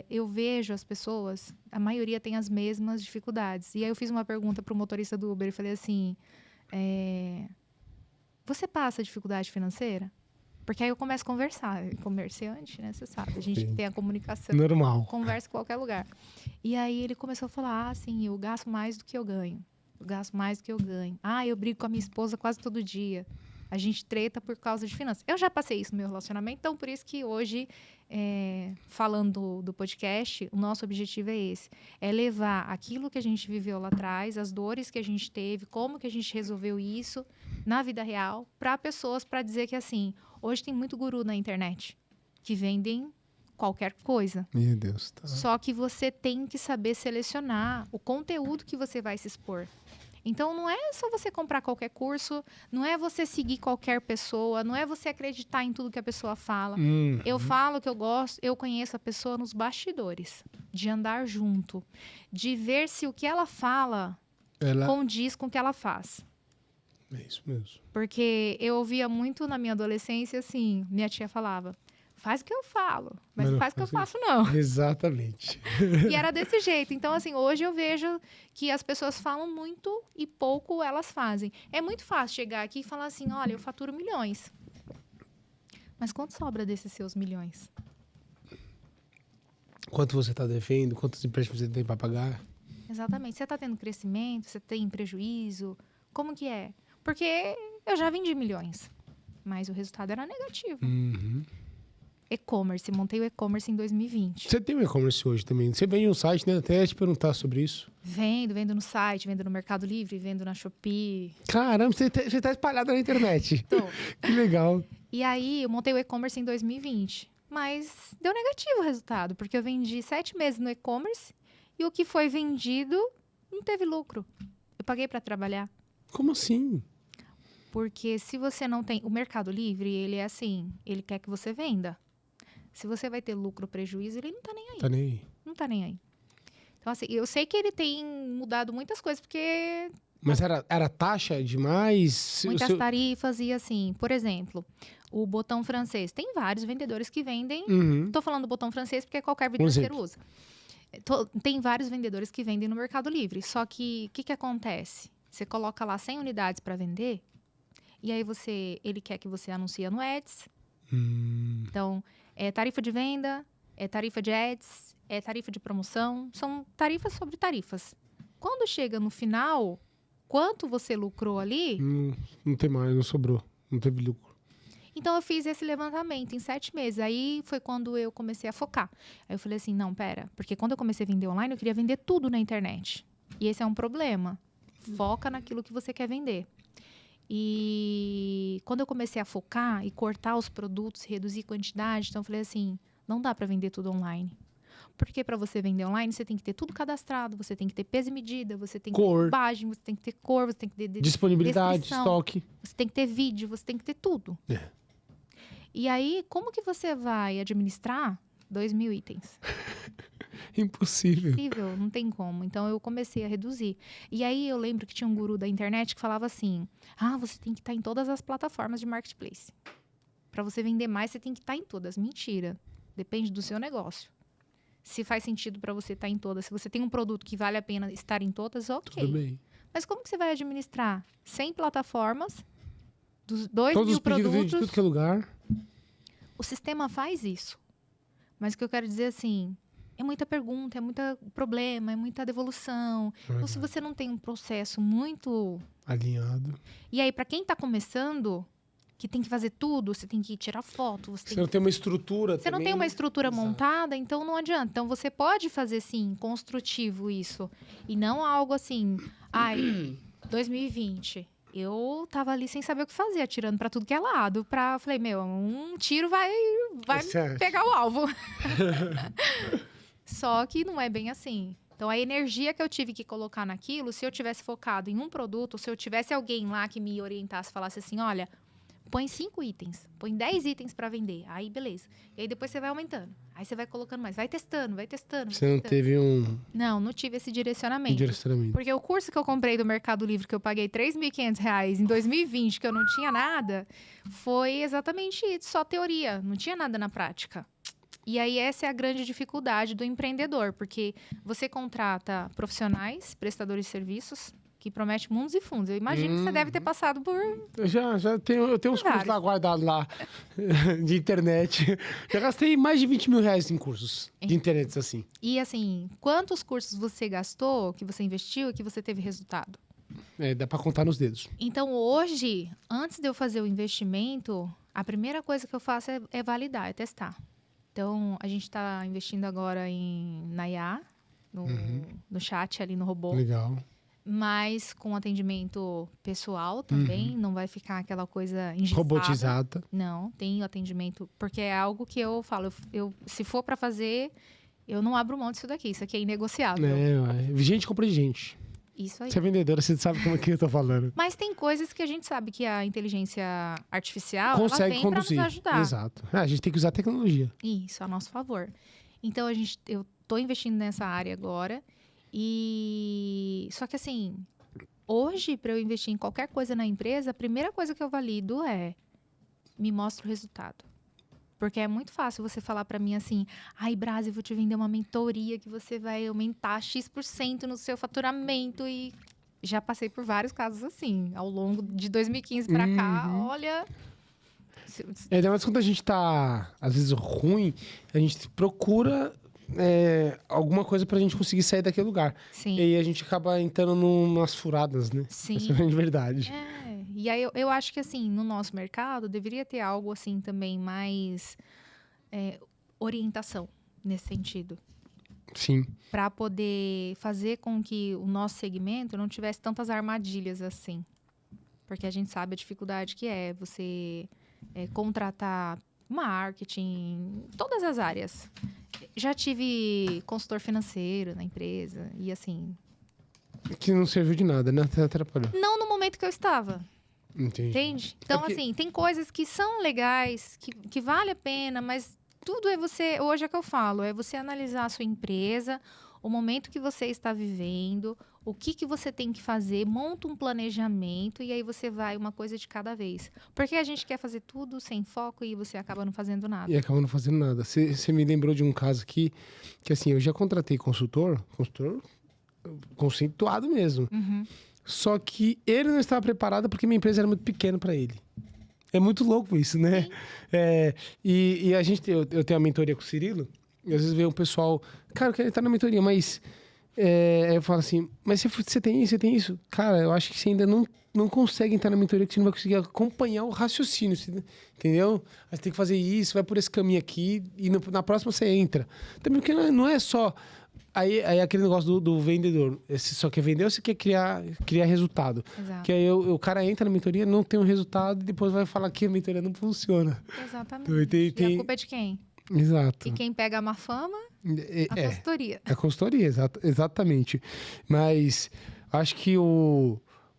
eu vejo as pessoas, a maioria tem as mesmas dificuldades. E aí eu fiz uma pergunta para o motorista do Uber e falei assim, você passa dificuldade financeira? Porque aí eu começo a conversar. Comerciante, né? Você sabe, a gente Sim. tem a comunicação. Normal. Conversa em qualquer lugar. E aí ele começou a falar, assim, eu gasto mais do que eu ganho. Eu gasto mais do que eu ganho. Eu brigo com a minha esposa quase todo dia. A gente treta por causa de finanças. Eu já passei isso no meu relacionamento, então por isso que hoje, falando do podcast, o nosso objetivo é esse. É levar aquilo que a gente viveu lá atrás, as dores que a gente teve, como que a gente resolveu isso na vida real, para pessoas, para dizer que assim, hoje tem muito guru na internet. que vendem qualquer coisa. Meu Deus. Tá. Só que você tem que saber selecionar o conteúdo que você vai se expor. Então, não é só você comprar qualquer curso, não é você seguir qualquer pessoa, não é você acreditar em tudo que a pessoa fala. Eu falo que eu gosto, eu conheço a pessoa nos bastidores, de andar junto, de ver se o que ela fala condiz com o que ela faz. É isso mesmo. Porque eu ouvia muito na minha adolescência, assim, minha tia falava, faz o que eu falo, mas não faz o que eu faço, não. Exatamente. E era desse jeito. Então, assim, hoje eu vejo que as pessoas falam muito e pouco elas fazem. É muito fácil chegar aqui e falar assim, olha, eu faturo milhões. Mas quanto sobra desses seus milhões? Quanto você está devendo? Quantos empréstimos você tem para pagar? Exatamente. Você está tendo crescimento? Você tem prejuízo? Como que é? Porque eu já vendi milhões, mas o resultado era negativo. E-commerce, montei o e-commerce em 2020. Você tem um e-commerce hoje também. Você vende um site, né? Até te perguntar sobre isso. Vendo no site, vendo no Mercado Livre, vendo na Shopee. Caramba, você tá espalhado na internet. Tô. Que legal. E aí, eu montei o e-commerce em 2020. Mas deu negativo o resultado, porque eu vendi 7 meses no e-commerce e o que foi vendido não teve lucro. Eu paguei para trabalhar. Como assim? Porque se você não tem... O Mercado Livre, ele é assim, ele quer que você venda. Se você vai ter lucro ou prejuízo, ele não tá nem aí. Tá nem aí. Não tá nem aí. Então, assim, eu sei que ele tem mudado muitas coisas, porque Mas era taxa demais? muitas tarifas e assim, por exemplo, o botão francês. Tem vários vendedores que vendem. Tô falando do botão francês porque qualquer videomaker usa. Tem vários vendedores que vendem no Mercado Livre. Só que o que acontece? Você coloca lá 100 unidades para vender e aí ele quer que você anuncie no Ads. Então, é tarifa de venda, é tarifa de Ads, é tarifa de promoção. São tarifas sobre tarifas. Quando chega no final, quanto você lucrou ali... Não tem mais, não sobrou. Não teve lucro. Então, eu fiz esse levantamento em 7 meses. Aí, foi quando eu comecei a focar. Aí, eu falei assim, não, pera. Porque quando eu comecei a vender online, eu queria vender tudo na internet. E esse é um problema. Foca naquilo que você quer vender. E quando eu comecei a focar e cortar os produtos, reduzir quantidade, então eu falei assim, não dá para vender tudo online. Porque para você vender online, você tem que ter tudo cadastrado, você tem que ter peso e medida, você tem que ter imagem, você tem que ter cor, você tem que ter disponibilidade, estoque. Você tem que ter vídeo, você tem que ter tudo. E aí, como que você vai administrar 2.000 itens? Impossível. Impossível, não tem como. Então, eu comecei a reduzir. E aí, eu lembro que tinha um guru da internet que falava assim, você tem que estar em todas as plataformas de marketplace. Para você vender mais, você tem que estar em todas. Mentira. Depende do seu negócio. Se faz sentido para você estar em todas. Se você tem um produto que vale a pena estar em todas, ok. Tudo bem. Mas como que você vai administrar 100 plataformas, dos 2.000 Todos os pedidos produtos? de tudo que é lugar. O sistema faz isso. Mas o que eu quero dizer assim, é muita pergunta, é muito problema, é muita devolução. Então, se você não tem um processo muito alinhado. E aí, para quem está começando, que tem que fazer tudo, você tem que tirar foto. Você não tem uma estrutura Você não tem uma estrutura montada, então não adianta. Então, você pode fazer, sim, construtivo isso. E não algo assim, 2020... Eu tava ali sem saber o que fazer, atirando pra tudo que é lado. Falei, um tiro vai pegar o alvo. Só que não é bem assim. Então, a energia que eu tive que colocar naquilo, se eu tivesse focado em um produto, se eu tivesse alguém lá que me orientasse, falasse assim, olha, põe 5 itens, põe 10 itens pra vender. Aí, beleza. E aí, depois você vai aumentando. Aí, você vai colocando mais. Vai testando. Você não teve Não tive esse direcionamento. direcionamento. Porque o curso que eu comprei do Mercado Livre, que eu paguei R$3.500 em 2020, que eu não tinha nada, foi exatamente isso, só teoria. Não tinha nada na prática. E aí, essa é a grande dificuldade do empreendedor. Porque você contrata profissionais, prestadores de serviços, que promete mundos e fundos. Eu imagino que você deve ter passado por... Eu tenho uns cursos lá guardados lá, de internet. Já gastei mais de R$20 mil em cursos de internet, assim. E assim, quantos cursos você gastou, que você investiu e que você teve resultado? Dá pra contar nos dedos. Então, hoje, antes de eu fazer o investimento, a primeira coisa que eu faço é validar, é testar. Então, a gente está investindo agora na IA, no chat ali, no robô. Legal. mas com atendimento pessoal também, não vai ficar aquela coisa engessada. Robotizada. Não, tem atendimento, porque é algo que eu falo, se for para fazer, eu não abro mão disso daqui, isso aqui é inegociável. Gente compra de gente. Isso aí. Você é vendedora, você sabe como é que eu tô falando. Mas tem coisas que a gente sabe que a inteligência artificial Consegue ela vem para conduzir. nos ajudar. Exato. A gente tem que usar a tecnologia. Isso, a nosso favor. Então, eu tô investindo nessa área agora. Só que assim, hoje, para eu investir em qualquer coisa na empresa, a primeira coisa que eu valido é me mostra o resultado. Porque é muito fácil você falar para mim assim, ai, Brasi, eu vou te vender uma mentoria que você vai aumentar X% no seu faturamento. E já passei por vários casos assim, ao longo de 2015 para cá, olha... Ainda mais quando a gente tá, às vezes, ruim, a gente procura alguma coisa pra gente conseguir sair daquele lugar. Sim. E aí a gente acaba entrando numas furadas, né? Sim. Essa é a verdade. E aí eu acho que assim, no nosso mercado, deveria ter algo assim também mais orientação nesse sentido. Sim. Para poder fazer com que o nosso segmento não tivesse tantas armadilhas assim. Porque a gente sabe a dificuldade que é você contratar marketing, todas as áreas. Já tive consultor financeiro na empresa e assim... Que não serviu de nada, né? Até atrapalhou. Não no momento que eu estava. Entendi. Entende? Então, porque- assim, tem coisas que são legais, que vale a pena, mas tudo é você... Hoje é que eu falo, é você analisar a sua empresa, o momento que você está vivendo, o que você tem que fazer, monta um planejamento e aí você vai uma coisa de cada vez. Porque a gente quer fazer tudo sem foco e você acaba não fazendo nada. E acaba não fazendo nada. Você me lembrou de um caso aqui, que assim, eu já contratei consultor conceituado mesmo. Uhum. Só que ele não estava preparado porque minha empresa era muito pequena para ele. É muito louco isso, né? E a gente, eu tenho a mentoria com o Cirilo, e às vezes vê um pessoal, cara, eu quero entrar na mentoria, mas... eu falo assim, mas você tem isso, você tem isso? Cara, eu acho que você ainda não consegue entrar na mentoria, que você não vai conseguir acompanhar o raciocínio, entendeu? Aí você tem que fazer isso, vai por esse caminho aqui, e na próxima você entra. Também porque não é só... Aí aquele negócio do vendedor. Você só quer vender ou você quer criar resultado? Exato. Que aí o cara entra na mentoria, não tem um resultado, e depois vai falar que a mentoria não funciona. Exatamente. Então, E a culpa é de quem? Exato. E quem pega a má fama? A consultoria. É a consultoria, exatamente. Mas acho que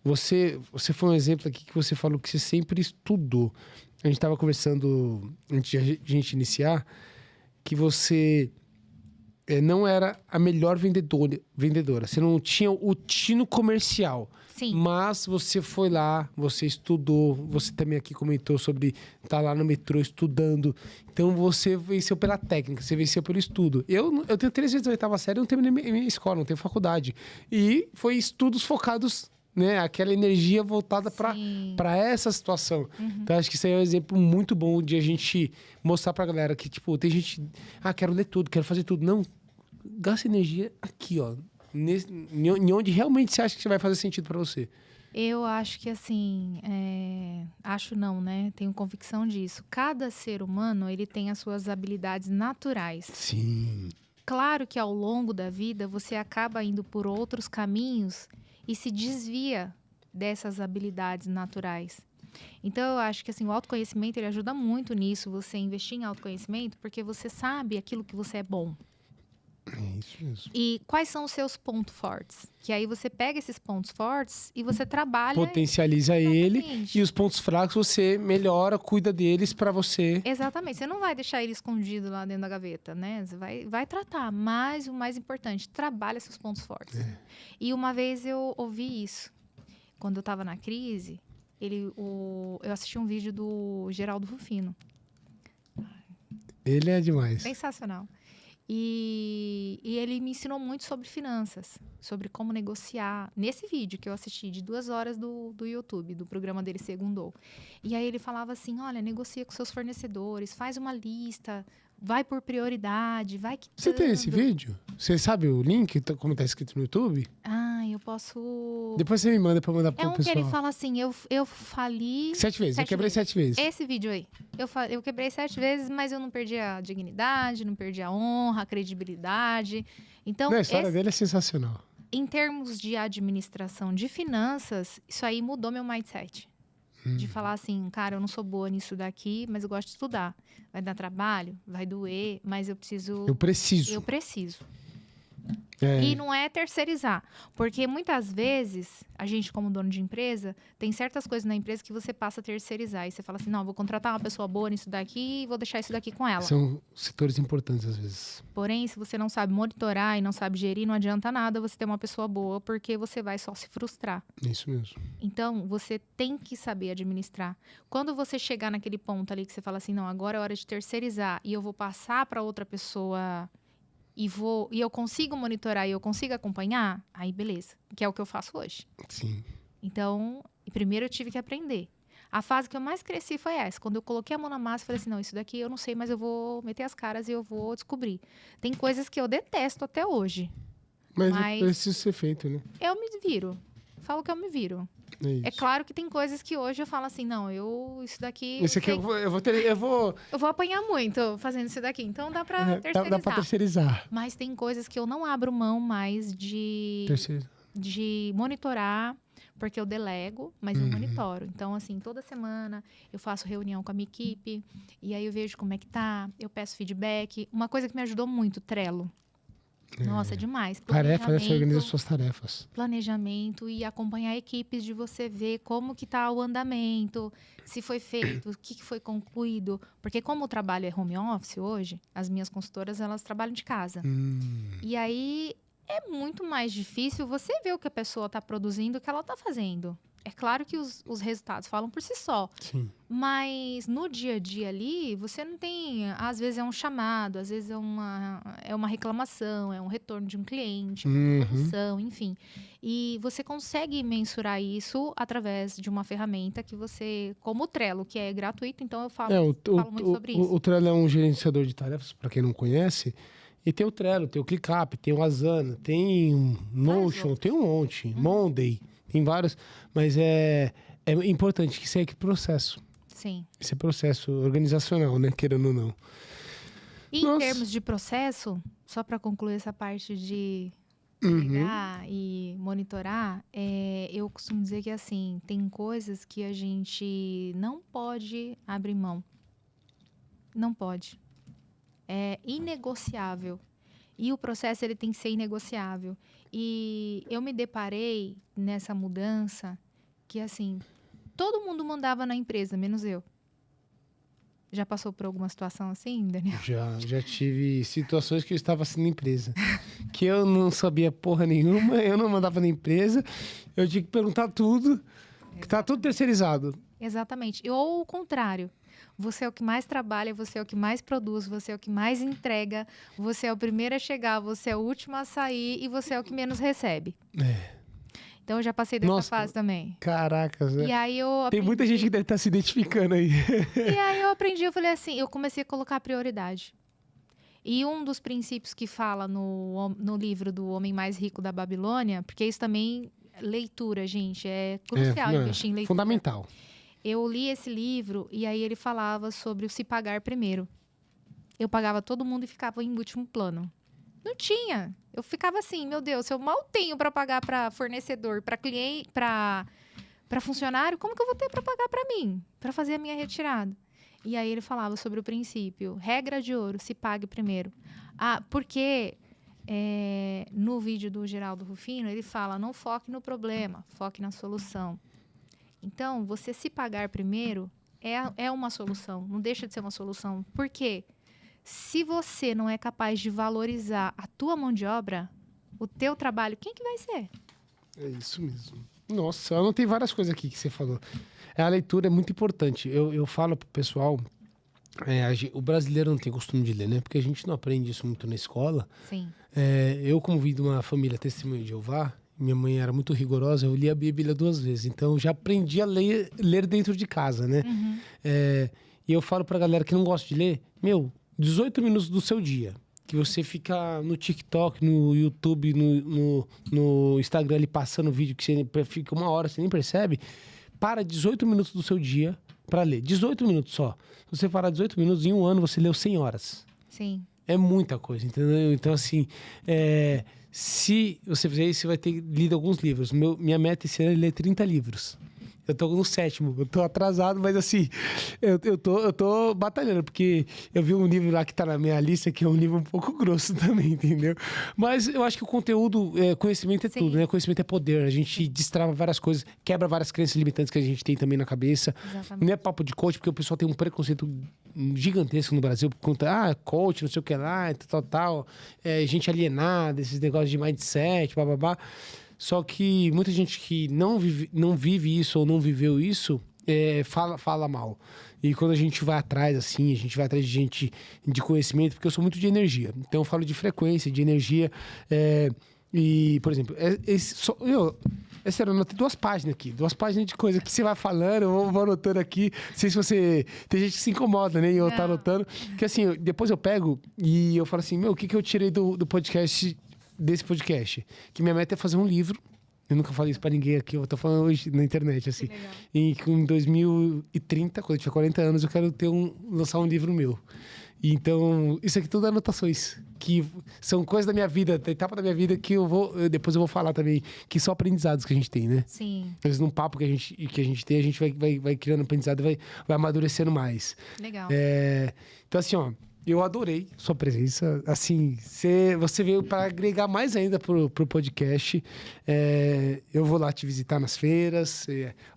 você foi um exemplo aqui que você falou que você sempre estudou. A gente estava conversando antes de a gente iniciar que você não era a melhor vendedora. Você não tinha o tino comercial. Sim. Mas você foi lá, você estudou, você também aqui comentou sobre estar lá no metrô estudando. Então você venceu pela técnica, você venceu pelo estudo. Eu tenho 3 vezes a 8ª série, eu não terminei minha escola, não tenho faculdade. E foi estudos focados, né? Aquela energia voltada para essa situação. Uhum. Então acho que isso aí é um exemplo muito bom de a gente mostrar pra galera que, tipo, tem gente... quero ler tudo, quero fazer tudo. Não, gasta energia aqui, ó. Em onde realmente você acha que vai fazer sentido para você. Eu acho que assim, acho não, né? Tenho convicção disso. Cada ser humano, ele tem as suas habilidades naturais. Sim. Claro que ao longo da vida, você acaba indo por outros caminhos e se desvia dessas habilidades naturais. Então, eu acho que assim, o autoconhecimento, ele ajuda muito nisso, você investir em autoconhecimento, porque você sabe aquilo que você é bom. É isso mesmo. E quais são os seus pontos fortes? Que aí você pega esses pontos fortes e você trabalha... Potencializa ele Exatamente. e os pontos fracos você melhora, cuida deles para você. Exatamente. Você não vai deixar ele escondido lá dentro da gaveta, né? Você vai tratar. Mas o mais importante, trabalha seus pontos fortes. E uma vez eu ouvi isso. Quando eu estava na crise, eu assisti um vídeo do Geraldo Rufino. Ele é demais. Sensacional. E ele me ensinou muito sobre finanças, sobre como negociar. Nesse vídeo que eu assisti de 2 horas do YouTube, do programa dele Segundou. E aí ele falava assim, olha, negocia com seus fornecedores, faz uma lista, vai por prioridade, vai quitando. Você tem esse vídeo? Você sabe o link, como tá escrito no YouTube? Eu posso... Depois você me manda pra mandar pro É um pessoal. que ele fala assim, eu fali... 7 vezes, eu quebrei 7 vezes. Esse vídeo aí. Eu quebrei 7 vezes, mas eu não perdi a dignidade, não perdi a honra, a credibilidade. Então, Não, a história dele é sensacional. em termos de administração de finanças, isso aí mudou meu mindset. De falar assim, cara, eu não sou boa nisso daqui, mas eu gosto de estudar. Vai dar trabalho, vai doer, mas eu preciso. Eu preciso. Eu preciso. É. E não é terceirizar. Porque muitas vezes, a gente, como dono de empresa, tem certas coisas na empresa que você passa a terceirizar. E você fala assim, não, vou contratar uma pessoa boa nisso daqui e vou deixar isso daqui com ela. São setores importantes, às vezes. Porém, se você não sabe monitorar e não sabe gerir, não adianta nada você ter uma pessoa boa, porque você vai só se frustrar. Isso mesmo. Então, você tem que saber administrar. Quando você chegar naquele ponto ali que você fala assim, não, agora é hora de terceirizar e eu vou passar para outra pessoa e eu consigo monitorar e eu consigo acompanhar, aí beleza, que é o que eu faço hoje. Sim. Então, primeiro eu tive que aprender. A fase que eu mais cresci foi essa. Quando eu coloquei a mão na massa, eu falei assim, não, isso daqui eu não sei, mas eu vou meter as caras e eu vou descobrir. Tem coisas que eu detesto até hoje. Mas precisa ser feito, né? Eu me viro. Falo que eu me viro. É É claro que tem coisas que hoje eu falo assim, não, isso daqui... Esse aqui eu vou Eu vou apanhar muito fazendo isso daqui, então dá pra terceirizar. dá pra terceirizar. Mas tem coisas que eu não abro mão mais de monitorar, porque eu delego, mas eu monitoro. Então, assim, toda semana eu faço reunião com a minha equipe, e aí eu vejo como é que tá, eu peço feedback. Uma coisa que me ajudou muito, Trello. Nossa, demais. Tarefa, né? Você organiza suas tarefas. Planejamento e acompanhar equipes de você ver como que tá o andamento, se foi feito, o que foi concluído. Porque como o trabalho é home office hoje, as minhas consultoras, elas trabalham de casa. E aí é muito mais difícil você ver o que a pessoa está produzindo, o que ela está fazendo. É claro que os resultados falam por si só. Sim. Mas no dia a dia ali, você não tem... Às vezes é um chamado, às vezes é uma reclamação, é um retorno de um cliente, uma produção, enfim. E você consegue mensurar isso através de uma ferramenta que você... Como o Trello, que é gratuito, então eu falo muito sobre isso. O Trello é um gerenciador de tarefas, para quem não conhece. E tem o Trello, tem o ClickUp, tem o Asana, tem o Notion, tem um monte. Monday, tem vários. Mas é importante que isso é processo. Sim. Esse é processo organizacional, né? Querendo ou não. E em termos de processo, só para concluir essa parte de pegar e monitorar, eu costumo dizer que, assim, tem coisas que a gente não pode abrir mão. Não pode. É inegociável. E o processo ele tem que ser inegociável. E eu me deparei nessa mudança que, assim, todo mundo mandava na empresa, menos eu. Já passou por alguma situação assim, Daniel? Já tive situações que eu estava assim na empresa. Que eu não sabia porra nenhuma, eu não mandava na empresa, eu tinha que perguntar tudo, que tá tudo terceirizado. Exatamente. Ou o contrário. Você é o que mais trabalha, você é o que mais produz, você é o que mais entrega, você é o primeiro a chegar, você é o último a sair e você é o que menos recebe. Então, eu já passei dessa fase também. Caracas, né? E aí eu aprendi... Tem muita gente que deve estar se identificando aí. E aí eu aprendi, eu falei assim, eu comecei a colocar prioridade. E um dos princípios que fala no livro do Homem Mais Rico da Babilônia, porque isso também, leitura, gente, é crucial investir em leitura. Fundamental. Eu li esse livro e aí ele falava sobre o se pagar primeiro. Eu pagava todo mundo e ficava em último plano. Não tinha. Eu ficava assim, meu Deus, se eu mal tenho para pagar para fornecedor, para cliente, para funcionário, como que eu vou ter para pagar para mim, para fazer a minha retirada? E aí ele falava sobre o princípio, regra de ouro, se pague primeiro. Porque no vídeo do Geraldo Rufino, ele fala, não foque no problema, foque na solução. Então, você se pagar primeiro é uma solução, não deixa de ser uma solução. Por quê? Se você não é capaz de valorizar a tua mão de obra, o teu trabalho, quem que vai ser? É isso mesmo. Nossa, eu anotei várias coisas aqui que você falou. A leitura é muito importante. Eu falo pro pessoal, o brasileiro não tem costume de ler, né? Porque a gente não aprende isso muito na escola. Sim. Eu, como vim de uma família Testemunho de Jeová, minha mãe era muito rigorosa, eu li a Bíblia 2 vezes. Então, eu já aprendi a ler dentro de casa, né? E eu falo pra galera que não gosta de ler, 18 minutos do seu dia, que você fica no TikTok, no YouTube, no Instagram ali passando vídeo que você fica 1 hora, você nem percebe, para 18 minutos do seu dia para ler. 18 minutos só. Se você parar 18 minutos, em 1 ano você leu 100 horas. Sim. É muita coisa, entendeu? Então, assim, se você fizer isso, você vai ter lido alguns livros. Minha meta esse ano é ler 30 livros. Eu tô no 7º, eu tô atrasado, mas assim, eu tô batalhando, porque eu vi um livro lá que tá na minha lista, que é um livro um pouco grosso também, entendeu? Mas eu acho que o conteúdo, conhecimento é tudo, né? Conhecimento é poder, a gente destrava várias coisas, quebra várias crenças limitantes que a gente tem também na cabeça. Exatamente. Não é papo de coach, porque o pessoal tem um preconceito gigantesco no Brasil, por conta, coach, não sei o que lá, tal, gente alienada, esses negócios de mindset, bababá. Só que muita gente que não vive isso ou não viveu isso, fala mal. E quando a gente vai atrás, assim, a gente vai atrás de gente de conhecimento, porque eu sou muito de energia. Então eu falo de frequência, de energia. E, por exemplo, essa era nota 2 páginas aqui. 2 páginas de coisa que você vai falando, eu vou anotando aqui. Não sei se você... Tem gente que se incomoda, né? E eu tá anotando. Porque assim, depois eu pego e eu falo assim, o que eu tirei do podcast... desse podcast, que minha meta é fazer um livro. Eu nunca falei isso pra ninguém aqui, eu tô falando hoje na internet, assim. E em 2030, quando eu tiver 40 anos, eu quero lançar um livro meu. E então, isso aqui tudo é anotações, que são coisas da minha vida, da etapa da minha vida, que depois eu vou falar também, que são aprendizados que a gente tem, né? Sim. Às vezes, num papo que a gente tem, a gente vai criando aprendizado, vai amadurecendo mais. Legal. Então, assim, eu adorei sua presença. Assim, você veio para agregar mais ainda pro podcast. Eu vou lá te visitar nas feiras.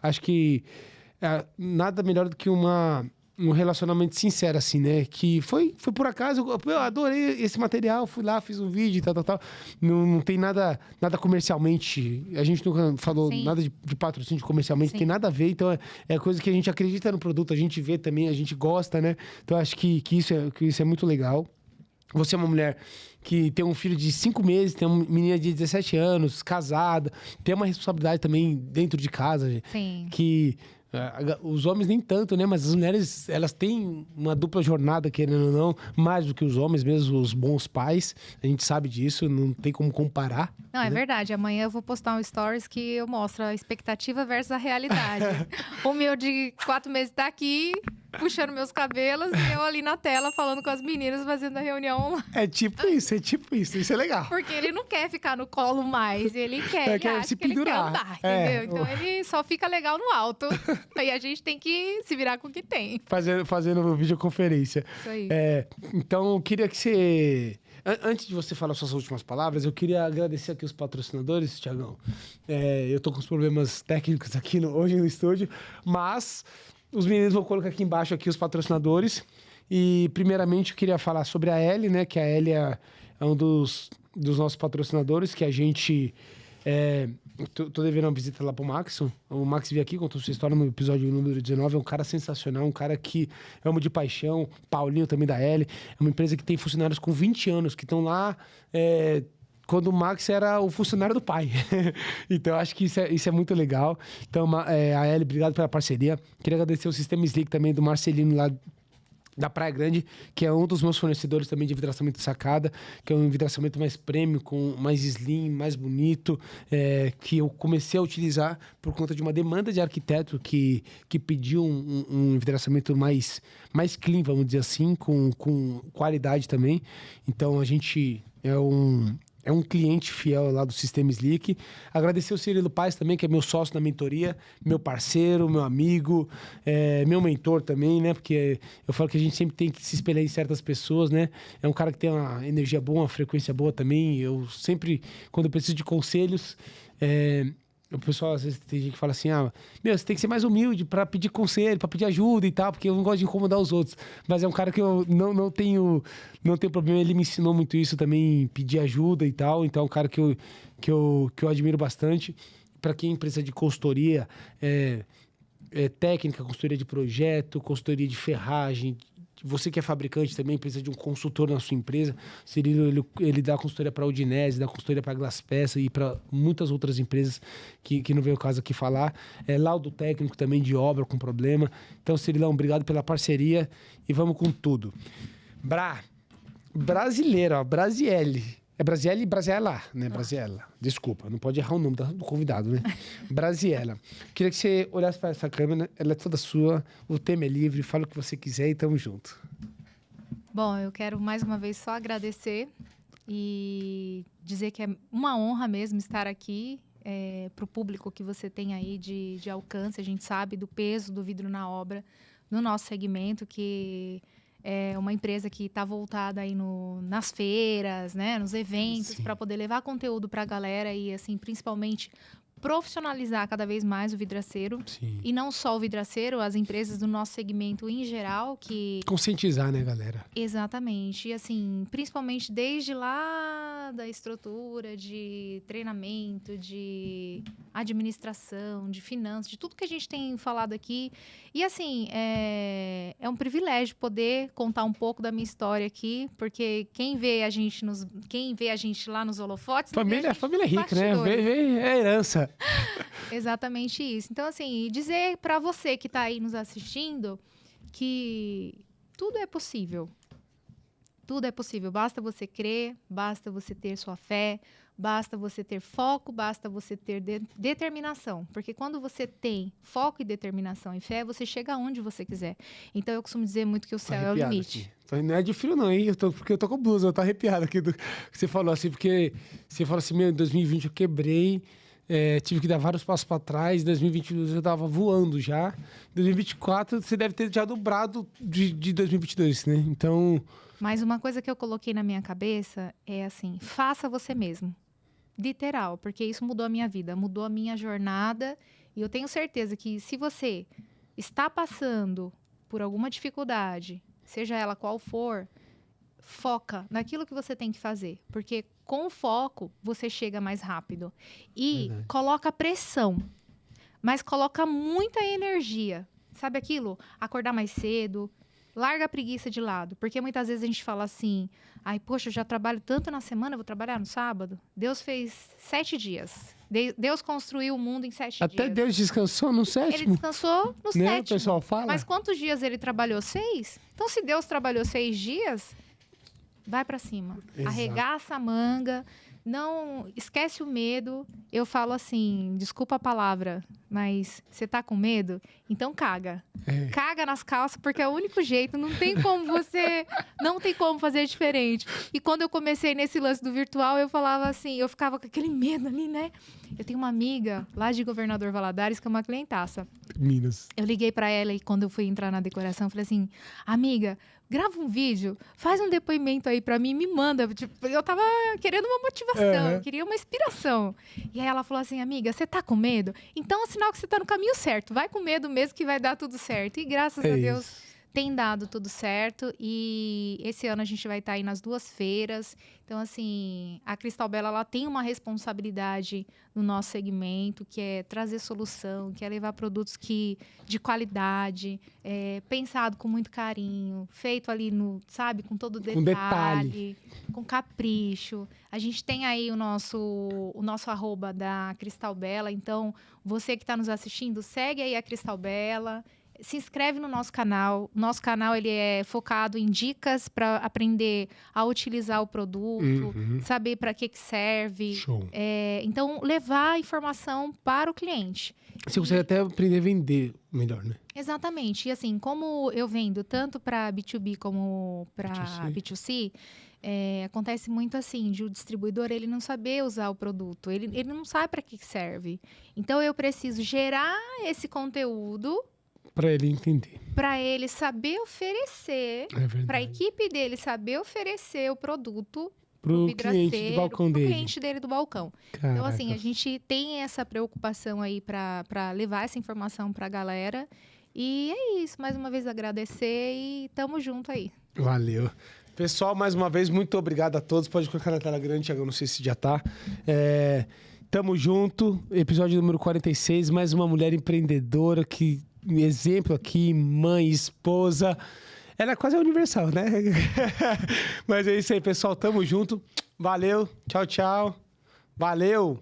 Acho que nada melhor do que um relacionamento sincero, assim, né? Que foi por acaso, eu adorei esse material, fui lá, fiz um vídeo e tal. Não tem nada comercialmente, a gente nunca falou nada de patrocínio comercialmente, tem nada a ver, então é coisa que a gente acredita no produto, a gente vê também, a gente gosta, né? Então acho que isso é muito legal. Você é uma mulher que tem um filho de 5 meses, tem uma menina de 17 anos, casada, tem uma responsabilidade também dentro de casa, Sim. que... Os homens nem tanto, né? Mas as mulheres, elas têm uma dupla jornada, querendo ou não, mais do que os homens, mesmo os bons pais. A gente sabe disso, não tem como comparar. Não, é verdade. Amanhã eu vou postar um stories que eu mostro a expectativa versus a realidade. O meu de 4 meses tá aqui, puxando meus cabelos, e eu ali na tela falando com as meninas, fazendo a reunião online. É tipo isso. Isso é legal. Porque ele não quer ficar no colo mais, ele quer, quer se pendurar. Ele quer andar, entendeu? Então ele só fica legal no alto. Aí a gente tem que se virar com o que tem. Fazendo videoconferência. Isso aí. Então, eu queria que você... Antes de você falar suas últimas palavras, eu queria agradecer aqui os patrocinadores, Thiagão. Eu tô com uns problemas técnicos aqui hoje no estúdio, mas os meninos vão colocar aqui embaixo aqui os patrocinadores. E, primeiramente, eu queria falar sobre a Ellie, né? Que a Ellie é um dos nossos patrocinadores, que a gente... Tô devendo uma visita lá pro Max. O Max veio aqui, contou sua história no episódio número 19. É um cara sensacional, um cara que amo de paixão. Paulinho também da L. É uma empresa que tem funcionários com 20 anos, que estão lá quando o Max era o funcionário do pai. Então, acho que isso é muito legal. Então, a L, obrigado pela parceria. Queria agradecer o Sistema Slick também, do Marcelino lá da Praia Grande, que é um dos meus fornecedores também de vidraçamento de sacada, que é um vidraçamento mais premium, com mais slim, mais bonito, que eu comecei a utilizar por conta de uma demanda de arquiteto que pediu um vidraçamento mais clean, vamos dizer assim, com qualidade também. Então, a gente é um cliente fiel lá do Sistema Slick. Agradecer o Cirilo Paes também, que é meu sócio na mentoria, meu parceiro, meu amigo, meu mentor também, né? Porque eu falo que a gente sempre tem que se espelhar em certas pessoas, né? É um cara que tem uma energia boa, uma frequência boa também. Eu sempre, quando eu preciso de conselhos... O pessoal, às vezes, tem gente que fala assim, você tem que ser mais humilde para pedir conselho, para pedir ajuda e tal, porque eu não gosto de incomodar os outros. Mas é um cara que eu não tenho problema, ele me ensinou muito isso também, pedir ajuda e tal. Então é um cara que eu admiro bastante. Para quem precisa de consultoria, técnica, consultoria de projeto, consultoria de ferragem, você que é fabricante também precisa de um consultor na sua empresa. Cirilo, ele dá consultoria para a Udinese, dá consultoria para a Glass Peça e para muitas outras empresas que não veio o caso aqui falar. Laudo técnico também de obra com problema. Então, Cirilão, obrigado pela parceria e vamos com tudo. Brasileira, Brasiele. É Brasiele e Brasiela, né? Brasiela. Desculpa, não pode errar o nome do convidado, né? Brasiela. Queria que você olhasse para essa câmera, ela é toda sua, o tema é livre, fala o que você quiser e tamo junto. Bom, eu quero mais uma vez só agradecer e dizer que é uma honra mesmo estar aqui. Para o público que você tem aí de alcance, a gente sabe do peso do vidro na obra no nosso segmento, que é uma empresa que está voltada aí nas feiras, né, nos eventos, para poder levar conteúdo para a galera e, assim, principalmente profissionalizar cada vez mais o vidraceiro. Sim. E não só o vidraceiro, as empresas do nosso segmento em geral, que... Conscientizar, né, galera? Exatamente. E, assim, principalmente desde lá da estrutura, de treinamento, de administração, de finanças, de tudo que a gente tem falado aqui. E, assim, é um privilégio poder contar um pouco da minha história aqui, porque quem vê a gente lá nos holofotes... Família é rica, né? bastidores. É herança. Exatamente isso. Então, assim, dizer para você que está aí nos assistindo que tudo é possível. Tudo é possível. Basta você crer, basta você ter sua fé, basta você ter foco, basta você ter determinação. Porque quando você tem foco e determinação e fé, você chega aonde você quiser. Então, eu costumo dizer muito que o céu é o limite. Aqui. Não é de frio não, hein? Porque eu tô com blusa, eu tô arrepiado aqui do que você falou assim, porque você falou assim, em 2020 eu quebrei, tive que dar vários passos para trás, em 2022 eu tava voando já, em 2024 você deve ter já dobrado de 2022, né? Então... Mas uma coisa que eu coloquei na minha cabeça é assim, faça você mesmo. Literal, porque isso mudou a minha vida, mudou a minha jornada, e eu tenho certeza que se você está passando por alguma dificuldade, seja ela qual for, foca naquilo que você tem que fazer, porque com foco você chega mais rápido. E coloca pressão, mas coloca muita energia. Sabe aquilo? Acordar mais cedo, larga a preguiça de lado, porque muitas vezes a gente fala assim, ai, poxa, eu já trabalho tanto na semana, vou trabalhar no sábado? Deus fez 7 dias. Deus construiu o mundo em 7 dias. Até Deus descansou no sétimo? Ele descansou no Né, sétimo. o pessoal fala? Mas quantos dias ele trabalhou? 6? Então, se Deus trabalhou 6 dias, vai pra cima. Exato. Arregaça a manga, não esquece o medo. Eu falo assim, desculpa a palavra, mas você tá com medo? Então caga. Caga nas calças, porque é o único jeito, não tem como fazer diferente. E quando eu comecei nesse lance do virtual, eu falava assim, eu ficava com aquele medo ali, né? Eu tenho uma amiga lá de Governador Valadares, que é uma clientaça. Minas. Eu liguei pra ela e quando eu fui entrar na decoração, eu falei assim, amiga, grava um vídeo, faz um depoimento aí pra mim, me manda. Tipo, eu tava querendo uma motivação, eu queria uma inspiração. E aí ela falou assim, amiga, você tá com medo? Então é sinal que você tá no caminho certo. Vai com medo mesmo que vai dar tudo certo. E graças a Deus tem dado tudo certo. E esse ano a gente vai estar aí nas 2 feiras. Então, assim, a Cristal Bela, ela tem uma responsabilidade no nosso segmento, que é trazer solução, que é levar produtos de qualidade, pensado com muito carinho, feito ali com todo detalhe, com capricho. A gente tem aí o nosso arroba da Cristal Bela, então você que está nos assistindo, segue aí a Cristal Bela. Se inscreve no nosso canal. Nosso canal ele é focado em dicas para aprender a utilizar o produto, saber para que serve. Show. Então, levar a informação para o cliente. Você consegue até aprender a vender melhor, né? Exatamente. E assim, como eu vendo tanto para B2B como para B2C, acontece muito assim, de o distribuidor ele não saber usar o produto, ele não sabe para que serve. Então, eu preciso gerar esse conteúdo Para ele entender. Para ele saber oferecer, para a equipe dele saber oferecer o produto pro cliente do balcão dele. Pro cliente dele do balcão. Caraca. Então, assim, a gente tem essa preocupação aí para levar essa informação para a galera. E é isso. Mais uma vez, agradecer e tamo junto aí. Valeu. Pessoal, mais uma vez, muito obrigado a todos. Pode colocar na tela grande, Thiago, não sei se já tá. Tamo junto. Episódio número 46. Mais uma mulher empreendedora que... exemplo aqui, mãe, esposa. Ela é quase universal, né? Mas é isso aí, pessoal. Tamo junto. Valeu. Tchau, tchau. Valeu.